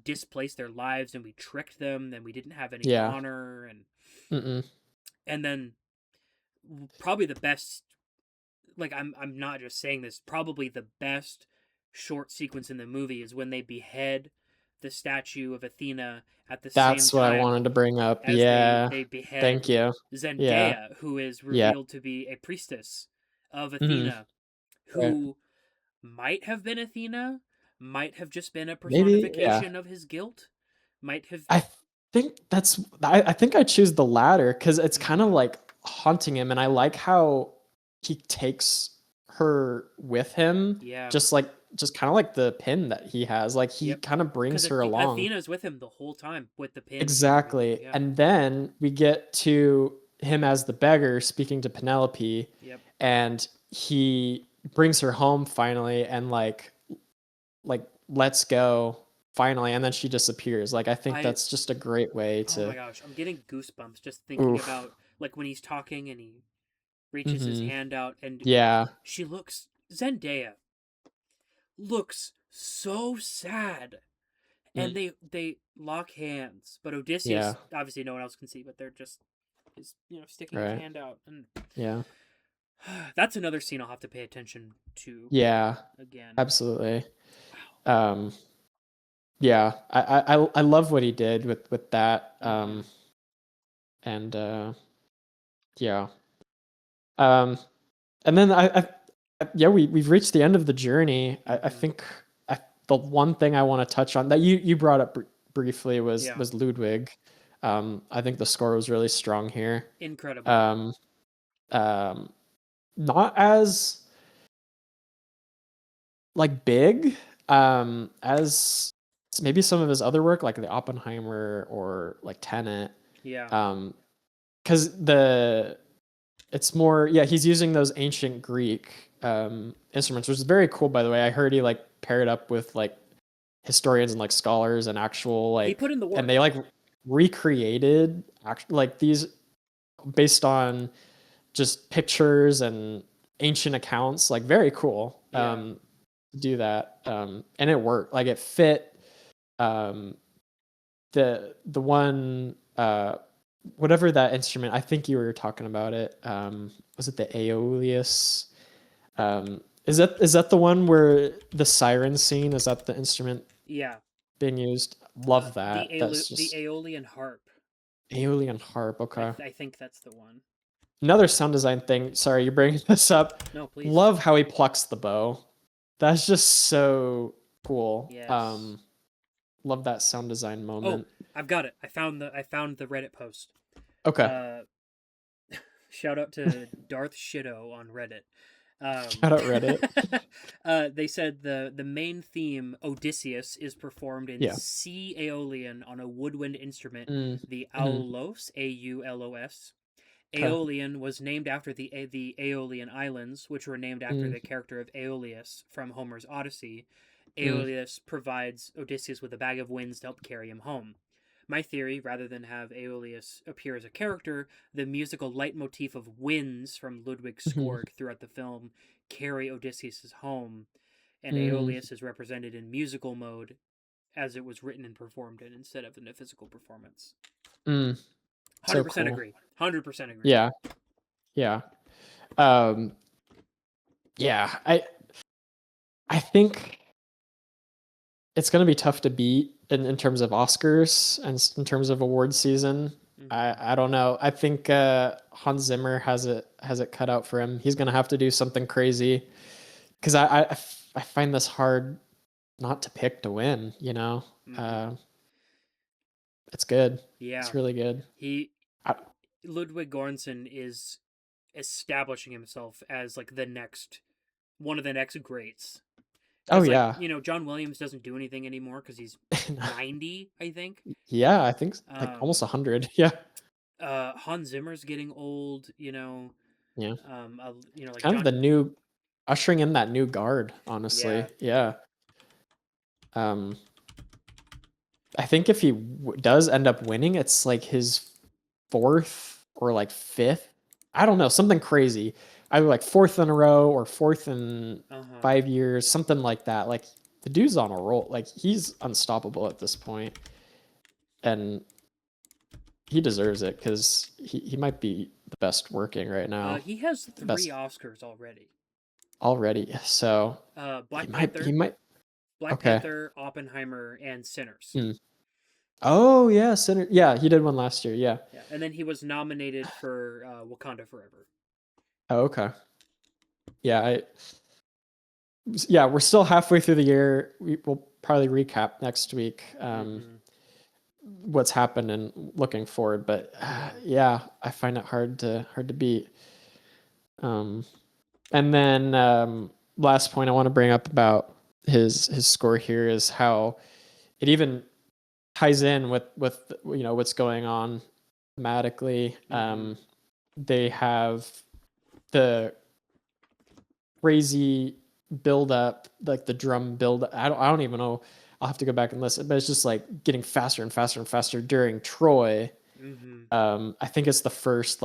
displaced their lives and we tricked them and we didn't have any honor and then probably the best like I'm not just saying this, probably the best short sequence in the movie is when they behead the statue of Athena at the same That's what I time wanted to bring up. as they Yeah. Thank behead you. Yeah. Zendaya, who is Yeah. revealed to be a priestess of Hmm. Athena, Right. who might have been Athena, might have just been a Maybe. Yeah. personification of his guilt, might have. I think that's. I think I choose the latter because it's kind of Mhm. like haunting him, and I like how he takes her with him, Yeah. just kind of like the pin that he has. Like he Yep. kind of Because brings her along. Athena's with him the whole time with the pin and everything. Exactly. Yeah. And then we get to him as the beggar speaking to Penelope, Yep. and he brings her home finally and like let's go finally, and then she disappears. Like I think that's just a great way Oh my to gosh, I'm getting goosebumps just thinking oof. about like when he's talking and he reaches his Hmm. hand out and Yeah. Zendaya looks so sad. And Mm. they lock hands, but Odysseus Yeah. obviously no one else can see, but they're just is sticking his Right. hand out, and Yeah. that's another scene I'll have to pay attention to. Yeah. Again. Absolutely. Wow. Yeah. I love what he did with that. Mm-hmm. And yeah. Um, and then yeah, we've reached the end of the journey. I Mm-hmm. think the one thing I want to touch on that you brought up briefly was Ludwig. I think the score was really strong here. Incredible. Not as like big as maybe some of his other work, like the Oppenheimer or like Tenet. Yeah. Because it's more, yeah, he's using those ancient Greek instruments, which is very cool, by the way. I heard he like paired up with like historians and like scholars and actual He like, put in the work. and they like recreated like these based on just pictures and ancient accounts, like very cool. Yeah. To do that, and it worked. Like it fit. Um, the one whatever that instrument, I think you were talking about it. Was it the Aeolus? Is that the one where the siren scene, is that the instrument Yeah. being used? Love that. That's The just Aeolian harp. Aeolian harp. Okay. I think that's the one. Another sound design thing. Sorry, you're bringing this up. No, please. Love how he plucks the bow. That's just so cool. Yes. Love that sound design moment. Oh, I've got it. I found the Reddit post. Okay. Shout out to Darth Shido on Reddit. Shout out Reddit. They said the main theme Odysseus is performed in C Aeolian on a woodwind instrument, the aulos, A-U-L-O-S. Aeolian was named after the Aeolian Islands, which were named after the character of Aeolus from Homer's Odyssey. Aeolus provides Odysseus with a bag of winds to help carry him home. My theory, rather than have Aeolus appear as a character, the musical leitmotif of winds from Ludwig's score throughout the film carry Odysseus home, and Aeolus is represented in musical mode as it was written and performed in instead of in a physical performance. 100% so cool. agree. 100% agree. Yeah. Yeah. Yeah, I think it's going to be tough to beat in terms of Oscars and in terms of award season. I don't know. I think Hans Zimmer has it cut out for him. He's going to have to do something crazy, because I find this hard not to pick to win, you know. It's good. Yeah, it's really good. Ludwig Göransson is establishing himself as like one of the next greats. Oh yeah. John Williams doesn't do anything anymore because he's 90, I think. Yeah, I think like almost 100. Yeah. Hans Zimmer's getting old. Yeah. Like kind of the new ushering in that new guard. Honestly, yeah. I think if he does end up winning, it's like his 4th or like 5th. I don't know, something crazy. Either like 4th in a row or 4th in 5 years, something like that. Like the dude's on a roll. Like he's unstoppable at this point, and he deserves it because he might be the best working right now. He has 3 Oscars already. already. So Black he might. Black Okay. Panther, Oppenheimer, and Sinners. Oh yeah, Sinner. Yeah, he did one last year. Yeah. Yeah, and then he was nominated for Wakanda Forever. Oh, okay. Yeah, yeah, we're still halfway through the year. We'll probably recap next week what's happened and looking forward. But yeah, I find it hard to beat. And then last point I want to bring up about his score here is how it even ties in with what's going on thematically. They have the crazy build up, like the drum build. I don't even know. I'll have to go back and listen, but it's just like getting faster and faster and faster during Troy. I think it's the first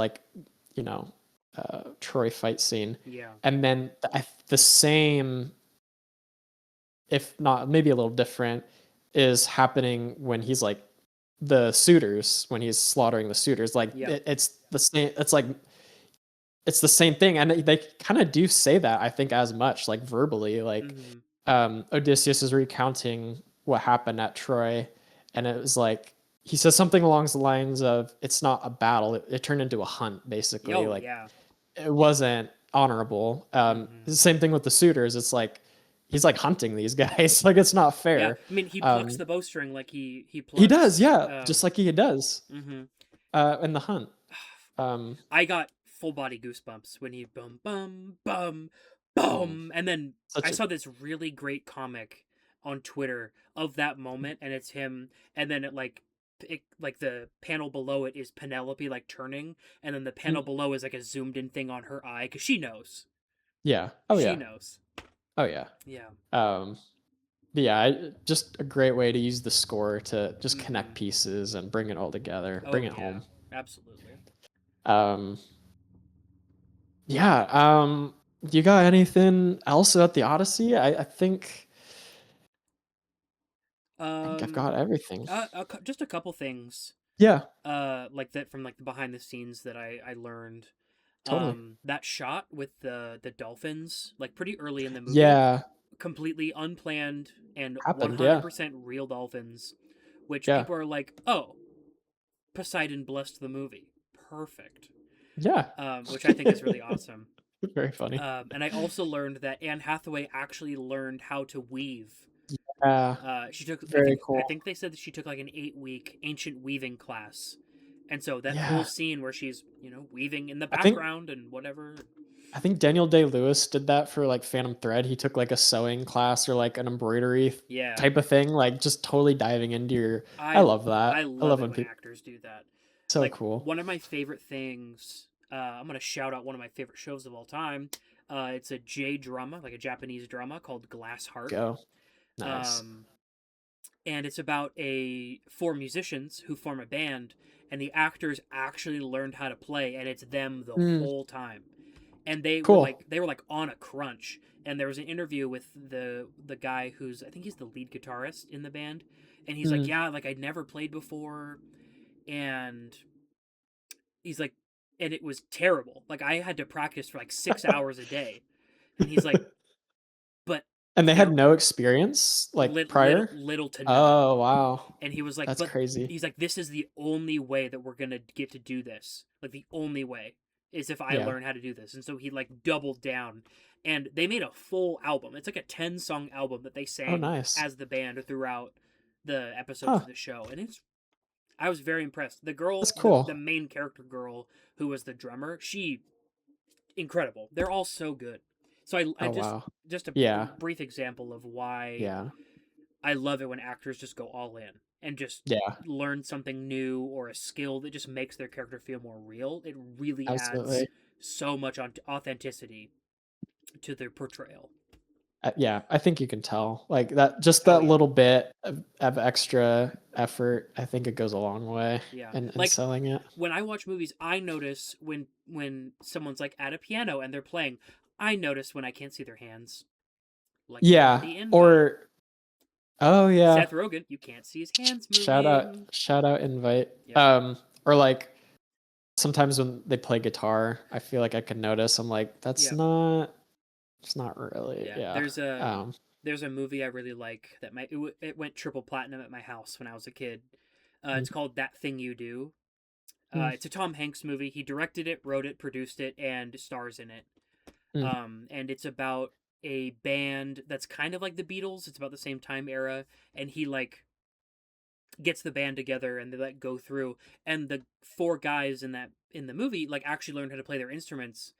Troy fight scene. Yeah. And then the same, if not maybe a little different, is happening when he's like the suitors, when he's slaughtering the suitors. Like it's the same. It's the same thing, and they kind of do say that, I think, as much, like verbally, like Odysseus is recounting what happened at Troy, and it was like he says something along the lines of, "It's not a battle; it turned into a hunt, basically. It wasn't honorable." The same thing with the suitors. It's like he's like hunting these guys, like it's not fair. Yeah, I mean, he plucks the bowstring like he plucks. He does, yeah, just like he does in the hunt. I got full body goosebumps when he bum bum bum bum, and then I saw this really great comic on Twitter of that moment, and it's him, and then like the panel below it is Penelope like turning, and then the panel below is like a zoomed in thing on her eye because she knows. Yeah. Oh yeah. She knows. Oh yeah. Yeah. Yeah, just a great way to use the score to just connect pieces and bring it all together, bring it home. Absolutely. Yeah. You got anything else about the Odyssey? I think I've got everything. Just a couple things. Yeah. Like that from like the behind the scenes that I learned. Totally. That shot with the dolphins, like pretty early in the movie. Yeah. Completely unplanned and Happened, 100% real dolphins, which people are like, "Oh, Poseidon blessed the movie. Perfect." Yeah. Which I think is really awesome. Very funny. And I also learned that Anne Hathaway actually learned how to weave. She took cool. I think they said that she took like an 8-week ancient weaving class. And so that whole scene where she's, weaving in the background and whatever. I think Daniel Day-Lewis did that for like Phantom Thread. He took like a sewing class or like an embroidery type of thing, like just totally diving into your. I love that. I love when actors do that. So like, cool. One of my favorite things. I'm gonna shout out one of my favorite shows of all time. It's a J-drama, like a Japanese drama called Glass Heart. Go. Nice. And it's about 4 musicians who form a band, and the actors actually learned how to play, and it's them the whole time. And they were like on a crunch. And there was an interview with the guy who's, I think he's the lead guitarist in the band, and he's like, yeah, like I'd never played before, and he's like, and it was terrible. Like I had to practice for like 6 hours a day, and he's like, but. And they had no experience, like prior? Little to none. Oh, wow. And he was like, that's crazy. He's like, this is the only way that we're going to get to do this. Like, the only way is if I learn how to do this. And so he, like, doubled down. And they made a full album. It's like a 10-song album that they sang as the band throughout the episodes of the show. And I was very impressed. The girl, that's cool. The main character girl who was the drummer, incredible. They're all so good. So just a brief example of why I love it when actors just go all in and just learn something new or a skill that just makes their character feel more real. It really adds so much authenticity to their portrayal. I think you can tell, like that, just that little bit of extra effort. I think it goes a long way in selling it. When I watch movies, I notice when someone's like at a piano and they're playing. I notice when I can't see their hands. Like Seth Rogen, you can't see his hands moving. Shout out Invite. Or like sometimes when they play guitar, I feel like I can notice. I'm like, that's not It's not really. Yeah, Yeah. there's a movie I really like that it went triple platinum at my house when I was a kid. It's called That Thing You Do. It's a Tom Hanks movie. He directed it, wrote it, produced it, and stars in it. And it's about a band that's kind of like the Beatles. It's about the same time era, and he like gets the band together and they like go through, and the four guys in the movie like actually learn how to play their instruments,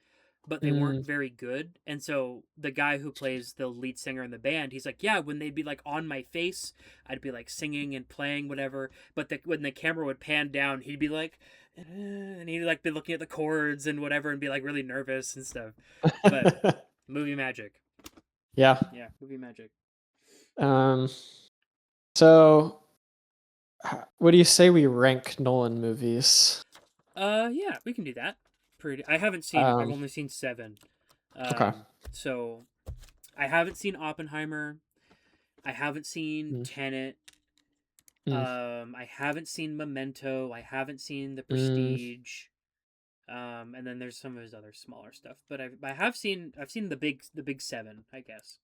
but they weren't very good. And so the guy who plays the lead singer in the band, he's like, yeah, when they'd be like on my face, I'd be like singing and playing whatever, but when the camera would pan down, he'd be like, and he'd like be looking at the chords and whatever and be like really nervous and stuff. But movie magic. Yeah. Yeah, movie magic. So what do you say we rank Nolan movies? Yeah, we can do that. I haven't seen. I've only seen 7. Okay. So I haven't seen Oppenheimer. I haven't seen Tenet. I haven't seen Memento. I haven't seen The Prestige. And then there's some of his other smaller stuff. But I've seen the big 7, I guess.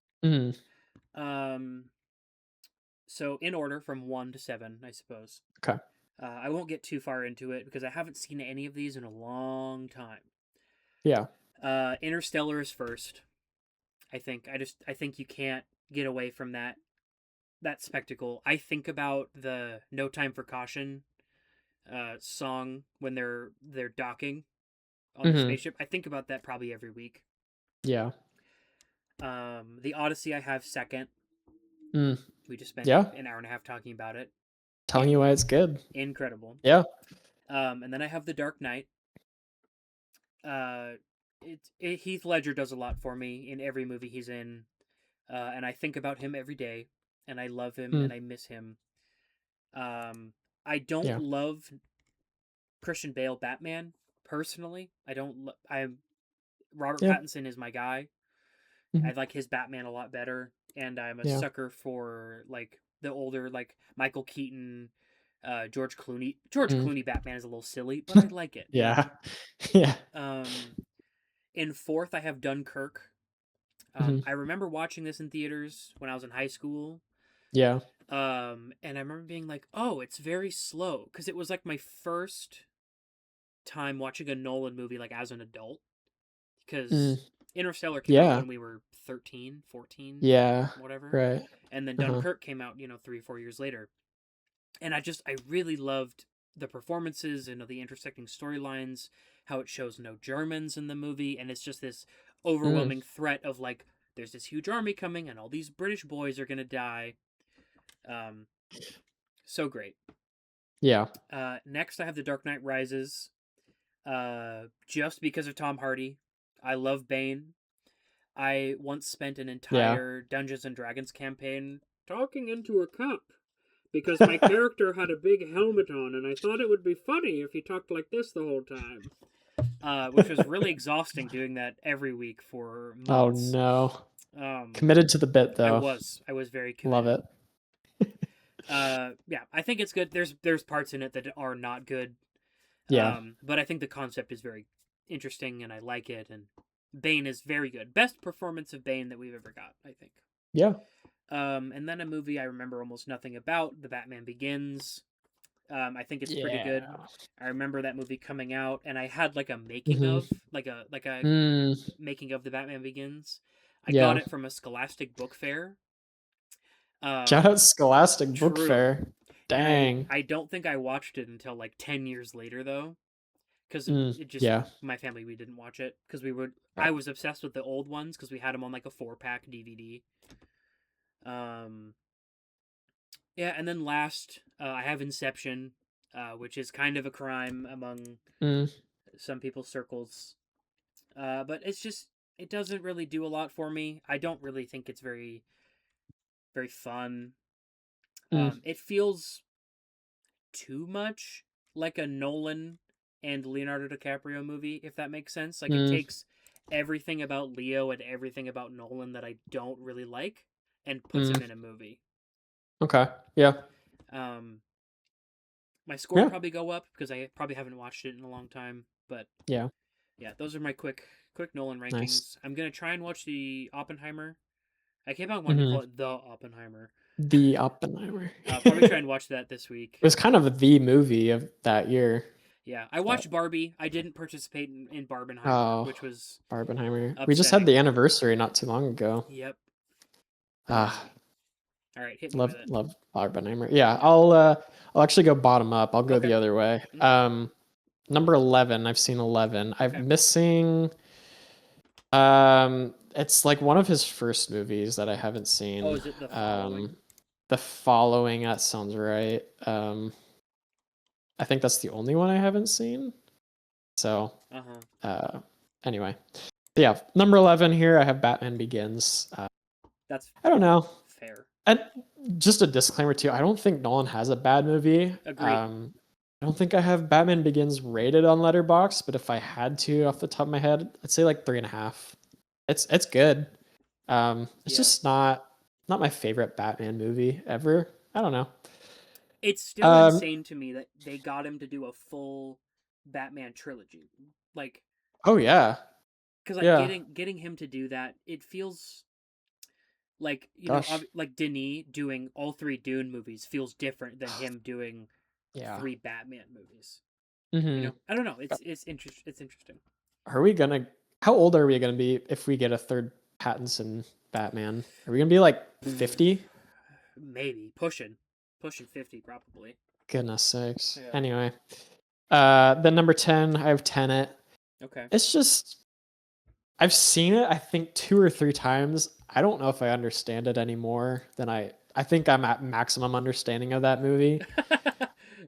So in order from 1 to 7, I suppose. Okay. I won't get too far into it because I haven't seen any of these in a long time. Yeah. Interstellar is first. I think you can't get away from that spectacle. I think about the No Time for Caution song when they're docking on the spaceship. I think about that probably every week. Yeah. The Odyssey I have second. We just spent an hour and a half talking about it. Telling you why it's good. Incredible. Yeah. And then I have The Dark Knight. Heath Ledger does a lot for me in every movie he's in, and I think about him every day, and I love him and I miss him. I don't love Christian Bale Batman personally. I don't. Robert Pattinson is my guy. I like his Batman a lot better, and I'm a sucker for like the older like Michael Keaton, George Clooney. George Clooney Batman is a little silly, but I like it. Yeah. Yeah. In fourth, I have Dunkirk. I remember watching this in theaters when I was in high school. Yeah. And I remember being like, "Oh, it's very slow," because it was like my first time watching a Nolan movie like as an adult. Because Interstellar came out when we were 13, 14, whatever. Right. And then Dunkirk came out, 3-4 years later. And I really loved the performances and the intersecting storylines, how it shows no Germans in the movie, and it's just this overwhelming threat of like, there's this huge army coming and all these British boys are gonna die. So great. Yeah. Next I have The Dark Knight Rises. Just because of Tom Hardy. I love Bane. I once spent an entire Dungeons and Dragons campaign talking into a cup because my character had a big helmet on and I thought it would be funny if he talked like this the whole time. Which was really exhausting doing that every week for months. Oh no. Committed to the bit though. I was very committed. Love it. Yeah, I think it's good. There's parts in it that are not good. Yeah. But I think the concept is very interesting and I like it, and Bane is very good. Best performance of Bane that we've ever got, I think. Yeah. And then a movie I remember almost nothing about, The Batman Begins. I think it's pretty good. I remember that movie coming out, and I had like a making of, like a making of The Batman Begins. I got it from a Scholastic book fair. Shout out Scholastic book fair. Dang. I don't think I watched it until like 10 years later though. Because it just my family, we didn't watch it because I was obsessed with the old ones because we had them on like a 4-pack DVD. Yeah, and then last I have Inception, which is kind of a crime among some people's circles, but it doesn't really do a lot for me. I don't really think it's very, very fun. It feels too much like a Nolan and Leonardo DiCaprio movie, if that makes sense. Like it takes everything about Leo and everything about Nolan that I don't really like and puts him in a movie. Okay. Yeah. My score will probably go up because I probably haven't watched it in a long time, but yeah. Yeah, those are my quick Nolan rankings. Nice. I'm gonna try and watch the Oppenheimer. I came out wanting to Mm-hmm. call it the Oppenheimer. The Oppenheimer. Probably try and watch that this week. It was kind of the movie of that year. Yeah, I watched Barbie. I didn't participate in Barbenheimer, Oh, which was Barbenheimer. upsetting. We just had the anniversary not too long ago. Yep. Ah, all right, hit me with it. Love Barbenheimer. Yeah, I'll actually go bottom up. I'll go the other way. Number 11. I've seen 11. I'm missing. It's like one of his first movies that I haven't seen. Oh, is it The Following? The Following. That sounds right. I think that's the only one I haven't seen. So, anyway, yeah, number 11 here. I have Batman Begins. That's I don't know. Fair. And just a disclaimer too. I don't think Nolan has a bad movie. Agreed. I don't think I have Batman Begins rated on Letterboxd, but if I had to off the top of my head, I'd say like 3.5. It's good. It's just not my favorite Batman movie ever. I don't know. It's still insane to me that they got him to do a full Batman trilogy. Like, oh yeah, because like getting him to do that, it feels like know, like Denis doing all 3 Dune movies feels different than him doing 3 Batman movies. Mm-hmm. You know, I don't know. It's interesting. Are we gonna? How old are we gonna be if we get a third Pattinson Batman? Are we gonna be like 50? Maybe pushing 50 probably. Goodness sakes. Yeah. Anyway, then number 10, I have Tenet. Okay. It's just I've seen it I think 2 or 3 times. I don't know if I understand it anymore than I think I'm at maximum understanding of that movie.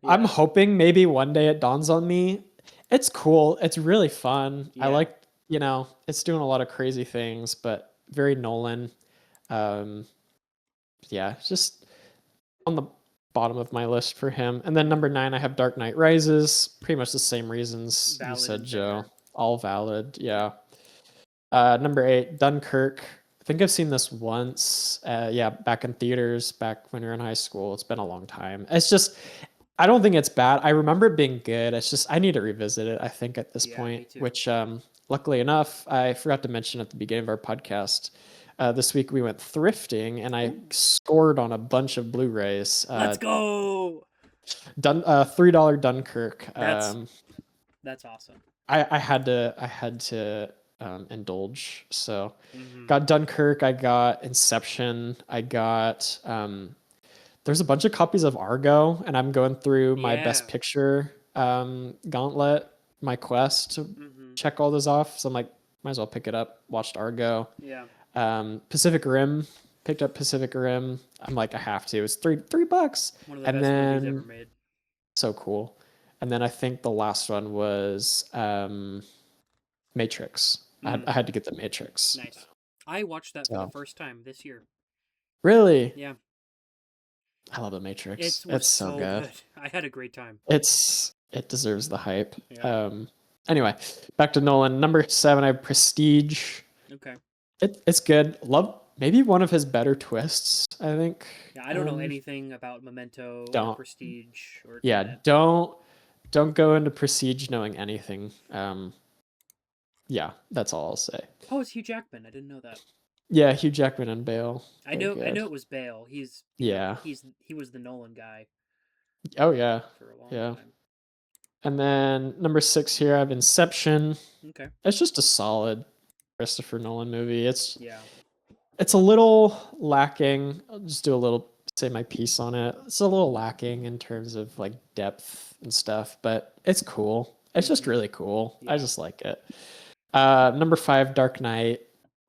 I'm hoping maybe one day it dawns on me. It's cool. It's really fun. I like, it's doing a lot of crazy things, but very Nolan. Just on the bottom of my list for him. And then number 9, I have Dark Knight Rises. Pretty much the same reasons you said, Joe. All valid. Yeah. Number 8, Dunkirk. I think I've seen this once. Back in theaters, back when we were in high school. It's been a long time. It's just, I don't think it's bad. I remember it being good. It's just, I need to revisit it, I think, at this point, which, luckily enough, I forgot to mention at the beginning of our podcast. This week we went thrifting and I scored on a bunch of Blu-rays. Let's go. $3 Dunkirk. That's awesome. I had to indulge. So got Dunkirk, I got Inception, I got there's a bunch of copies of Argo, and I'm going through my best picture gauntlet, my quest to check all those off. So I'm like, might as well pick it up. Watched Argo. Yeah. Pacific Rim, picked up Pacific Rim. I'm like, I have to. It's $3. One of the best movies ever made. So cool. And then I think the last one was Matrix. I had to get the Matrix. Nice. I watched that for the first time this year. Really? Yeah. I love the Matrix. It's so good. I had a great time. It deserves the hype. Yeah. Anyway, back to Nolan. Number 7, I have Prestige. Okay. It's good. Love maybe one of his better twists, I think. Yeah, I don't know anything about Memento or Prestige or don't go into Prestige knowing anything. That's all I'll say. Oh, it's Hugh Jackman. I didn't know that. Yeah, Hugh Jackman and Bale. I know it was Bale. He was the Nolan guy. Oh yeah. For a long time. And then number 6 here, I have Inception. Okay. It's just a solid Christopher Nolan movie. It's a little lacking. I'll just say my piece on it. It's a little lacking in terms of like depth and stuff, but it's cool. It's just really cool. Yeah. I just like it. Number 5, Dark Knight.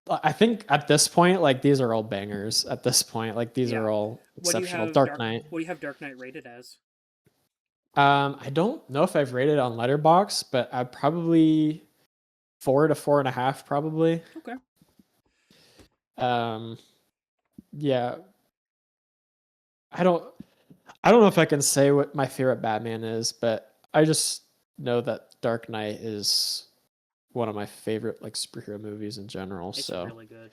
I think at this point, like these are all bangers. At this point, like these are all exceptional. Dark Knight. What do you have Dark Knight rated as? I don't know if I've rated it on Letterboxd, but I'd probably 4 to 4.5, probably. Okay. Yeah. I don't know if I can say what my favorite Batman is, but I just know that Dark Knight is one of my favorite like superhero movies in general. It's so really good.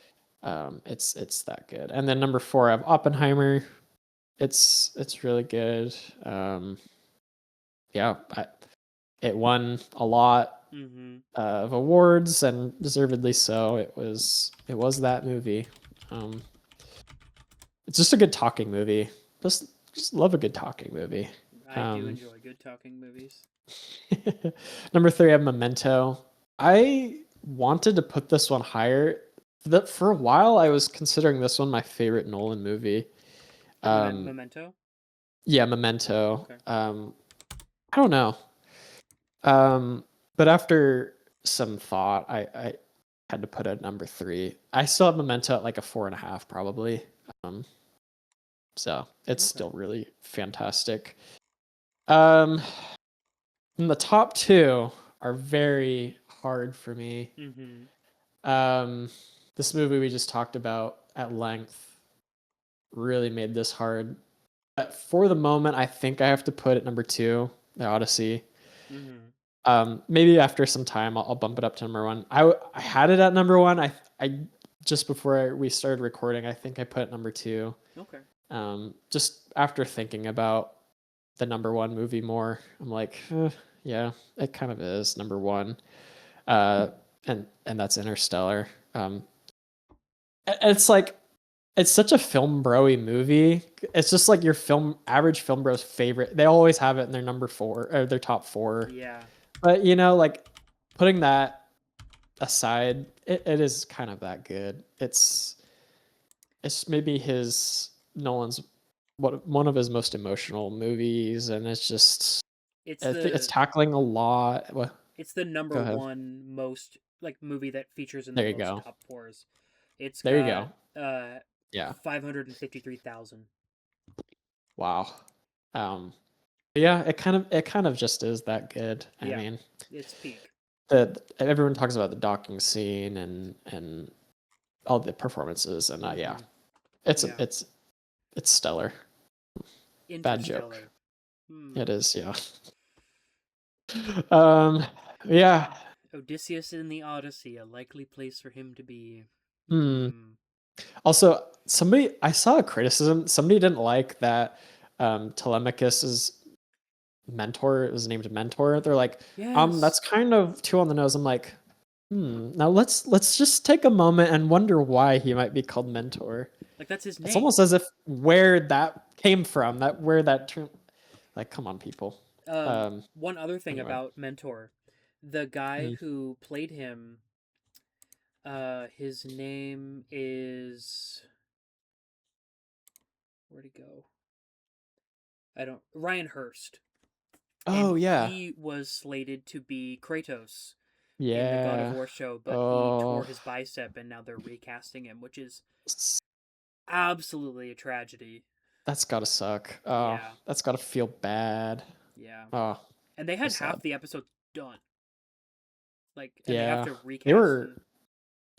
It's that good. And then number 4, I have Oppenheimer. It's really good. It won a lot of awards, and deservedly so. It was that movie. It's just a good talking movie. Just love a good talking movie. I do enjoy good talking movies. Number 3, I have Memento. I wanted to put this one higher. For a while, I was considering this one my favorite Nolan movie. Memento? Yeah, Memento. Okay. I don't know. But after some thought, I had to put it at number 3. I still have Memento at like a 4.5 probably. So it's still really fantastic. And the top 2 are very hard for me. This movie we just talked about at length really made this hard. But for the moment, I think I have to put it number 2, The Odyssey. Maybe after some time, I'll bump it up to number 1. I had it at number 1. I just before we started recording, I think I put it number 2. Okay. Just after thinking about the number 1 movie more, I'm like, yeah, it kind of is number 1. And that's Interstellar. It's like, it's such a film bro-y movie. It's just like your average film bro's favorite. They always have it in their number 4 or their top 4. Yeah. But like putting that aside, it is kind of that good. It's maybe Nolan's one of his most emotional movies, and it's just it's tackling a lot. It's the number 1 most movie that features in the most top 4s. It's there you go. 553,000. Wow. Yeah, it kind of just is that good. I mean, it's peak. Everyone talks about the docking scene and all the performances, and it's stellar. Bad joke. It is, yeah. Yeah. Odysseus in the Odyssey, a likely place for him to be. Also, I saw a criticism. Somebody didn't like that Telemachus's mentor was named Mentor. They're like, that's kind of too on the nose. I'm like, now let's just take a moment and wonder why he might be called Mentor. Like, that's his name. It's almost as if where that came from, where that term, like, come on, people. One other thing about Mentor, the guy who played him, his name is, where'd he go? Ryan Hurst. Oh, yeah. He was slated to be Kratos in the God of War show, but he tore his bicep, and now they're recasting him, which is absolutely a tragedy. That's gotta suck. Oh, that's gotta feel bad. Yeah. Oh, and they had half the episodes done. They have to recast. They were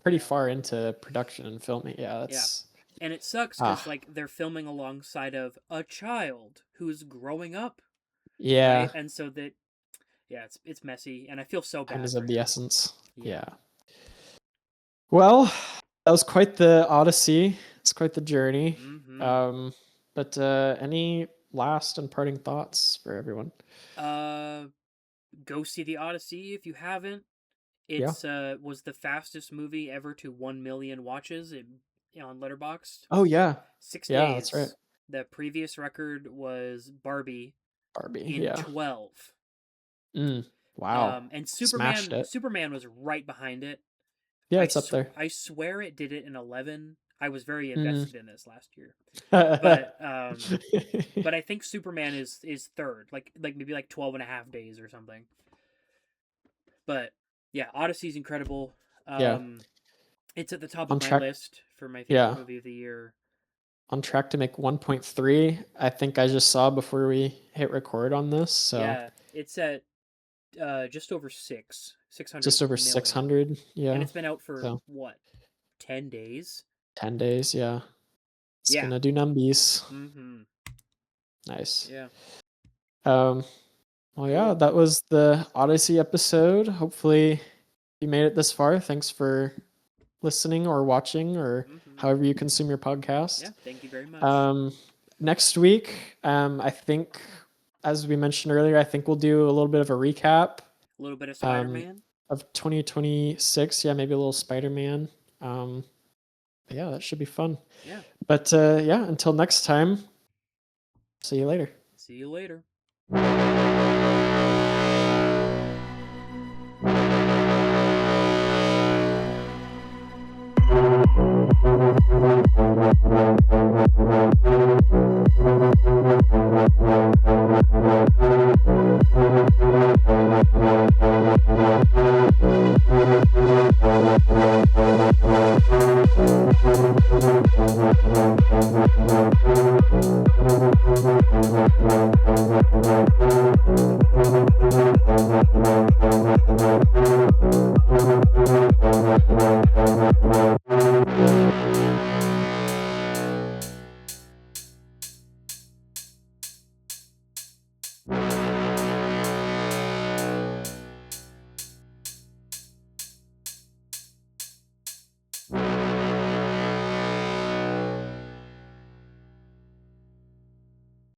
pretty far into production and filming. Yeah, that's. And it sucks because they're filming alongside of a child who's growing up. Yeah. Right? And so that, it's messy, and I feel so bad. Time is of the essence. Yeah. Well, that was quite the odyssey. It's quite the journey. But any last and parting thoughts for everyone? Go see the Odyssey if you haven't. It's was the fastest movie ever to 1 million watches on Letterboxd. Oh yeah, 6 days. Yeah, that's right. The previous record was Barbie in 12. Wow. And Superman was right behind it. Yeah, it's up there. I swear it did it in 11. I was very invested in this last year. But I think Superman is third, like maybe 12.5 days or something. But yeah, Odyssey's incredible. It's at the top of my list for my favorite movie of the year. On track to make 1.3. I think I just saw before we hit record on this. So yeah, it's at just over 600. Just over million. 600. Yeah, and it's been out for 10 days. 10 days. Yeah, it's gonna do numbies. Nice. Yeah. Well, yeah, that was the Odyssey episode. Hopefully you made it this far. Thanks for listening or watching or however you consume your podcast. Yeah, thank you very much. Next week, I think, as we mentioned earlier, I think we'll do a little bit of a recap. A little bit of Spider-Man. of 2026. Yeah, maybe a little Spider-Man. Yeah, that should be fun. Yeah. But yeah, until next time, see you later. See you later.